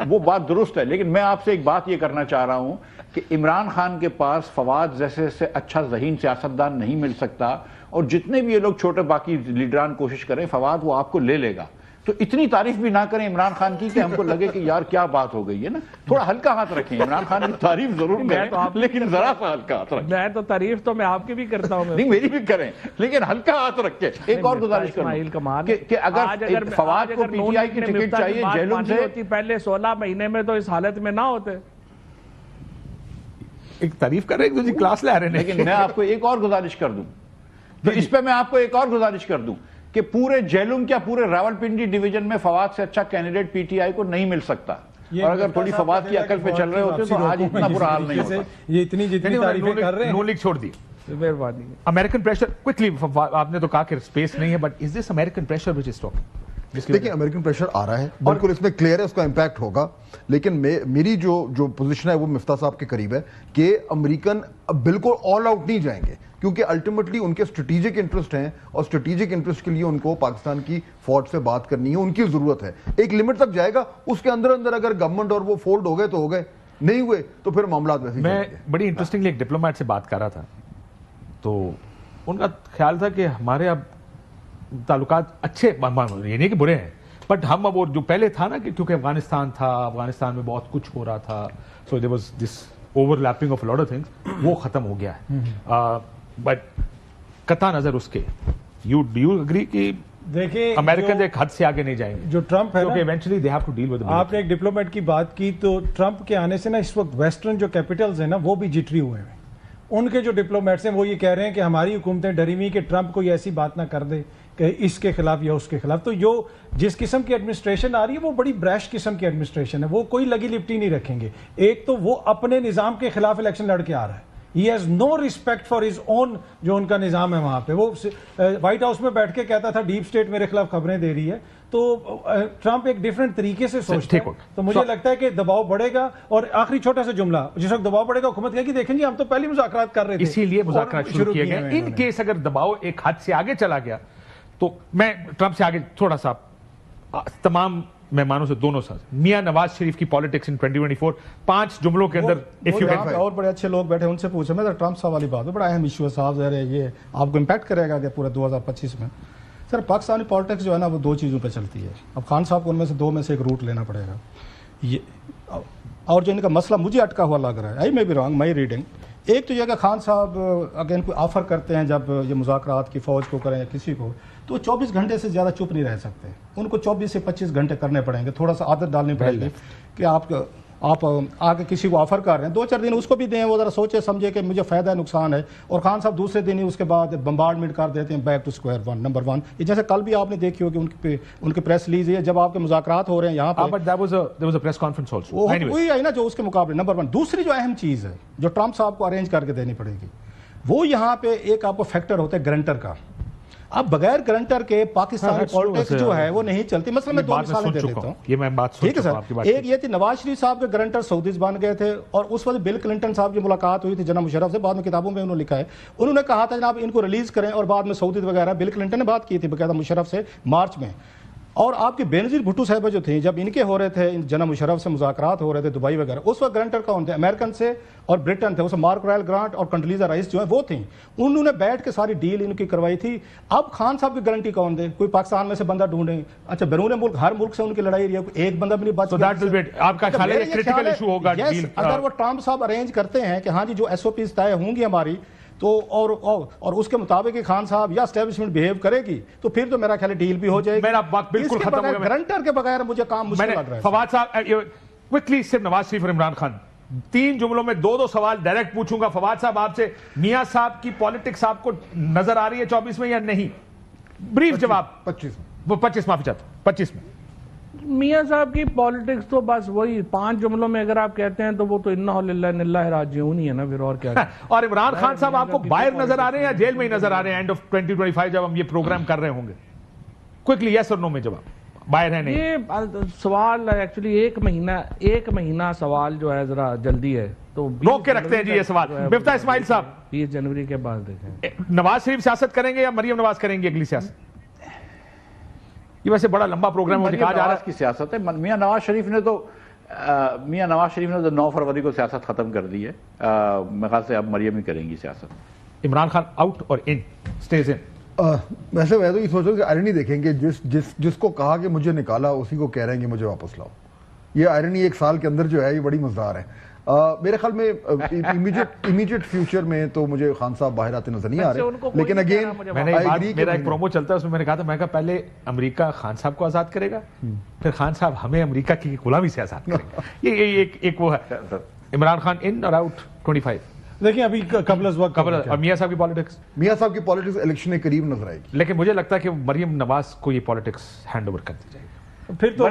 وہ بات درست ہے، لیکن میں آپ سے ایک بات یہ کرنا چاہ رہا ہوں کہ عمران خان کے پاس فواد جیسے سے اچھا ذہین سیاستدان نہیں مل سکتا، اور جتنے بھی یہ لوگ چھوٹے باقی لیڈران کوشش کریں، فواد وہ آپ کو لے لے گا. تو اتنی تعریف بھی نہ کریں عمران خان کی کہ ہم کو لگے کہ یار کیا بات ہو گئی ہے نا. تھوڑا ہلکا ہاتھ رکھیں، عمران خان کی تعریف ضرور کریں لیکن ذرا سا ہلکا ہاتھ رکھیں. میں تو تعریف تو میں آپ کی بھی کرتا ہوں، نہیں میری بھی کریں لیکن ہلکا ہاتھ رکھ کے. ایک اور گزارش کروں کہ اگر فواد کو پی ٹی آئی کی ٹکٹ چاہیے جیلوں سے، پہلے 16 مہینے میں تو اس حالت میں نہ ہوتے. ایک تعریف کر رہے ہیں کلاس لے رہے ہیں، لیکن میں آپ کو ایک اور گزارش کر دوں، تو اس پہ میں آپ کو ایک اور گزارش کر دوں کہ پورے جیلوم کیا پورے راولپنڈی ڈویژن میں فواد سے اچھا کینڈیڈیٹ پی ٹی آئی کو نہیں مل سکتا. اور اگر تھوڑی فواد کی عقل پہ چل رہے ہوتے تو آج اتنا برا حال نہیں ہوتا. یہ اتنی جتنی تعریفیں کر رہے ہیں، نو لیگ چھوڑ دی. امریکن پریشر کوئکلی، آپ نے تو کہا کہ اسپیس نہیں ہے، but is this American pressure which is talking? دیکھیں امریکن پریشر آ رہا ہے، بالکل اس میں کلیئر ہے اس کا امپیکٹ ہوگا. لیکن میری جو پوزیشن ہے وہ مفتاح صاحب کے قریب ہے کہ امریکن بالکل آل آؤٹ نہیں جائیں گے، کیونکہ الٹیمیٹلی ان کے اسٹریٹجک انٹرسٹ ہیں، اور اسٹریٹجک انٹرسٹ کے لیے ان کو پاکستان کی فوج سے بات کرنی ہے، ان کی ضرورت ہے. ایک لمٹ تک جائے گا، اس کے اندر اگر گورنمنٹ اور وہ فولڈ ہو گئے تو ہو گئے، نہیں ہوئے تو پھر معاملات ویسے. میں بڑی انٹرسٹنگلی ایک ڈپلومیٹ سے بات کر رہا تھا، تو ان کا خیال تھا کہ ہمارے اب تعلقات اچھے، یہ نہیں کہ برے ہیں، بٹ ہم اب وہ جو پہلے تھا نا کہ کیونکہ افغانستان میں بہت کچھ ہو رہا تھا، so there was this overlapping of lot of things, وہ ختم ہو گیا ہے. بٹ قطع نظر اس کے ڈو یو اگری کہ دیکھیں امریکن ایک حد سے آگے نہیں جائیں گے جو ٹرمپ ہے نا، eventually they have to deal with. آپ نے ایک ڈپلومیٹ کی بات کی، تو ٹرمپ کے آنے سے نا اس وقت ویسٹرن جو کیپٹلز ہیں نا وہ بھی جٹری ہوئے ہیں. ان کے جو ڈپلومیٹس ہیں وہ یہ کہہ رہے ہیں کہ ہماری حکومتیں ڈری ہوئی کہ ٹرمپ کوئی ایسی بات نہ کر دے کہ اس کے خلاف یا اس کے خلاف. تو جو جس قسم کی ایڈمنسٹریشن آ رہی ہے وہ بڑی بریش قسم کی ایڈمنسٹریشن ہے، وہ کوئی لگی لپٹی نہیں رکھیں گے. ایک تو وہ اپنے نظام کے خلاف الیکشن لڑ کے آ رہا ہے، he has no respect for his own جو ان کا نظام ہے وہاں پہ. وہ وائٹ ہاؤس میں بیٹھ کے کہتا تھا ڈیپ اسٹیٹ میرے خلاف خبریں دے رہی ہے. تو ٹرمپ ایک ڈیفرنٹ طریقے سے سوچتا ہے. تو مجھے لگتا ہے کہ دباؤ بڑھے گا. اور آخری چھوٹا سا جملہ، جس وقت دباؤ بڑھے گا حکومت کہے گی دیکھیں جی ہم تو پہلے مذاکرات کر رہے تھے، اسی لیے مذاکرات شروع کیے گئے. ان کیس اگر دباؤ ایک حد سے آگے چلا گیا تو میں ٹرمپ سے آگے تھوڑا سا تمام مہمانوں سے دونوں ساتھ میاں نواز شریف کی پالیٹکس ان 2024 5 جملوں کے اندر اور بڑے اچھے لوگ بیٹھے ان سے پوچھا میں ٹرمپ صاحب والی بات ہے، بڑا اہم ایشو ہے صاحب، ظاہر ہے یہ آپ کو امپیکٹ کرے گا کہ پورے 2025 میں. سر پاکستانی پالیٹکس جو ہے نا وہ 2 چیزوں پہ چلتی ہے. اب خان صاحب کو ان میں سے 2 میں سے ایک روٹ لینا پڑے گا. یہ اور جو ان کا مسئلہ مجھے اٹکا ہوا لگ رہا ہے، I may be wrong my reading, ایک تو یہ کہ خان صاحب اگین کوئی آفر کرتے ہیں جب یہ مذاکرات کی فوج کو کریں یا کسی کو، تو 24 گھنٹے سے زیادہ چپ نہیں رہ سکتے. ان کو 24 سے 25 گھنٹے کرنے پڑیں گے. تھوڑا سا عادت ڈالنی پڑے گی کہ آپ آگے کسی کو آفر کر رہے ہیں 2-4 دن اس کو بھی دیں، وہ ذرا سوچے سمجھے کہ مجھے فائدہ ہے نقصان ہے. اور خان صاحب دوسرے دن ہی اس کے بعد بمبارڈمنٹ کر دیتے ہیں back two square one number 1. یہ جیسے کل بھی آپ نے دیکھی ہوگی ان کی پریس ریلیز ہے جب آپ کے مذاکرات ہو رہے ہیں یہاں پہ، وہی ہے نا جو اس کے مقابلے نمبر 1. دوسری جو اہم چیز ہے جو ٹرمپ صاحب کو ارینج کر کے دینی پڑے گی، وہ یہاں پہ ایک آپ کو فیکٹر ہوتا ہے گرنٹر کا. اب بغیر گرنٹر کے پاکستانی پالیٹکس جو ہے وہ نہیں چلتی. مثلا میں 2 مثالیں دے دیتا ہوں. یہ میں بات ٹھیک ہے سر، ایک یہ تھی نواز شریف صاحب کے گرنٹر سعودیز بن گئے تھے، اور اس وقت بل کلنٹن صاحب کی ملاقات ہوئی تھی جناب مشرف سے، بعد میں کتابوں میں انہوں نے لکھا ہے، انہوں نے کہا تھا جناب ان کو ریلیز کریں، اور بعد میں سعودی وغیرہ بل کلنٹن نے بات کی تھی باقاعدہ مشرف سے مارچ میں. اور آپ کی بینظیر بھٹو صاحبہ جو تھیں جب ان کے ہو رہے تھے جناب مشرف سے مذاکرات ہو رہے تھے دبئی وغیرہ، اس وقت گرنٹر کون تھے؟ امریکن سے اور برٹن تھے، اس میں مارک رائل گرانٹ اور کنڈلیزا رائس جو ہیں وہ تھیں. انہوں نے بیٹھ کے ساری ڈیل ان کی کروائی تھی. اب خان صاحب کی گارنٹی کون دے؟ کوئی پاکستان میں سے بندہ ڈھونڈیں. اچھا بیرون ملک ہر ملک سے ان کی لڑائی رہی ہے، ایک بندہ بھی نہیں بچ گیا. اگر وہ ٹرمپ صاحب ارینج کرتے ہیں کہ ہاں جی جو SOPs طے ہوں گی ہماری تو اور اس کے مطابق خان صاحب یا اسٹیبلشمنٹ بہیو کرے گی تو پھر تو میرا خیال ڈیل بھی ہو جائے گی. میرا بات بالکل ختم ہو گیا. گرنٹر کے بغیر مجھے کام مشکل لگ رہا ہے. فواد صاحب کوئکلی صرف نواز شریف اور عمران خان 3 جملوں میں 2 سوال ڈائریکٹ پوچھوں گا. فواد صاحب آپ سے، میاں صاحب کی پالیٹکس آپ کو نظر آ رہی ہے 24 میں یا نہیں؟ بریف جواب. 25 معافی چاہتا ہوں 25 میں. میاں صاحب کی پالیٹکس تو بس وہی 5 جملوں میں اگر آپ کہتے ہیں تو وہ تو انا للہ ان اللہ راجعون ہی ہے نا، پھر اور کیا. اور عمران خان صاحب آپ کو باہر نظر آ رہے ہیں یا جیل میں ہی نظر آ رہے ہیں اینڈ آف 2025 جب ہم یہ پروگرام کر رہے ہوں گے؟ کوئکلی یس اور نو میں جواب. باہر ہے نہیں؟ یہ سوال ایکچولی ایک مہینہ سوال جو ہے ذرا جلدی ہے تو روک کے رکھتے ہیں جی یہ سوال. مفتاح اسماعیل صاحب 20 جنوری کے بعد دیکھیں نواز شریف سیاست کریں گے یا مریم نواز کریں گے اگلی سیاست؟ یہ ویسے بڑا لمبا پروگرام ہے. کہا جا رہا ہے کی سیاست ہے. میاں نواز شریف نے تو 9 فروری کو سیاست ختم کر دی ہے. میرے خیال سے اب مریم ہی کریں گی سیاست. عمران خان آؤٹ اور ان سٹیز ان. ویسے میں تو یہ سوچ رہا ہوں کہ آئرنی دیکھیں گے، جس کو کہا کہ مجھے نکالا اسی کو کہہ رہے ہیں کہ مجھے واپس لاؤ. یہ آئرنی 1 سال کے اندر جو ہے یہ بڑی مزدار ہے. میرے خیال میں امیڈیٹ فیوچر میں تو مجھے خان صاحب باہر آتے نظر نہیں آ رہے. لیکن اگین میرا ایک پرومو چلتا ہے اس میں میں نے کہا تھا، میں کہا پہلے امریکہ خان صاحب کو آزاد کرے گا، پھر خان صاحب ہمیں امریکہ کی غلامی سے آزاد کریں گے. یہ ایک وہ ہے. عمران خان ان اور آؤٹ 25. دیکھیں ابھی قبل از وقت میاں صاحب کی پالیٹکس الیکشن کے قریب نظر آئے گی. لیکن مجھے لگتا ہے کہ مریم نواز کو یہ پالیٹکس ہینڈ اوور کر دی جائے گی. پھر تو کر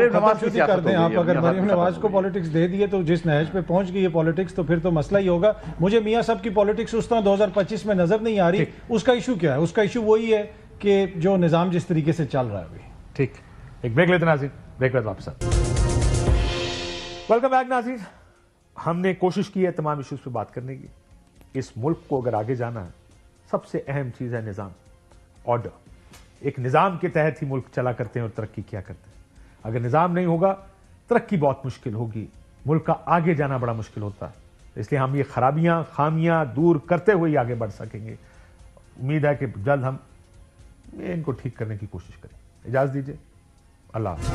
دیں آپ. اگر مریم نواز کو پالیٹکس دے دیے تو جس نہج پہ پہنچ گئی یہ پالیٹکس تو پھر تو مسئلہ ہی ہوگا. مجھے میاں صاحب کی پالیٹکس اس طرح 2025 میں نظر نہیں آ رہی. اس کا ایشو کیا ہے؟ اس کا ایشو وہی ہے کہ جو نظام جس طریقے سے چل رہا ہے ابھی. ٹھیک، ایک بریک لیتے ناظرین، بریک بعد واپس. ویلکم بیک ناظرین. ہم نے کوشش کی ہے تمام ایشوز پہ بات کرنے کی. اس ملک کو اگر آگے جانا ہے سب سے اہم چیز ہے نظام، آرڈر. ایک نظام کے تحت ہی ملک چلا کرتے ہیں اور ترقی کیا کرتے ہیں. اگر نظام نہیں ہوگا ترقی بہت مشکل ہوگی، ملک کا آگے جانا بڑا مشکل ہوتا ہے. اس لیے ہم یہ خرابیاں خامیاں دور کرتے ہوئے ہی آگے بڑھ سکیں گے. امید ہے کہ جلد ہم ان کو ٹھیک کرنے کی کوشش کریں. اجازت دیجیے، اللہ حافظ.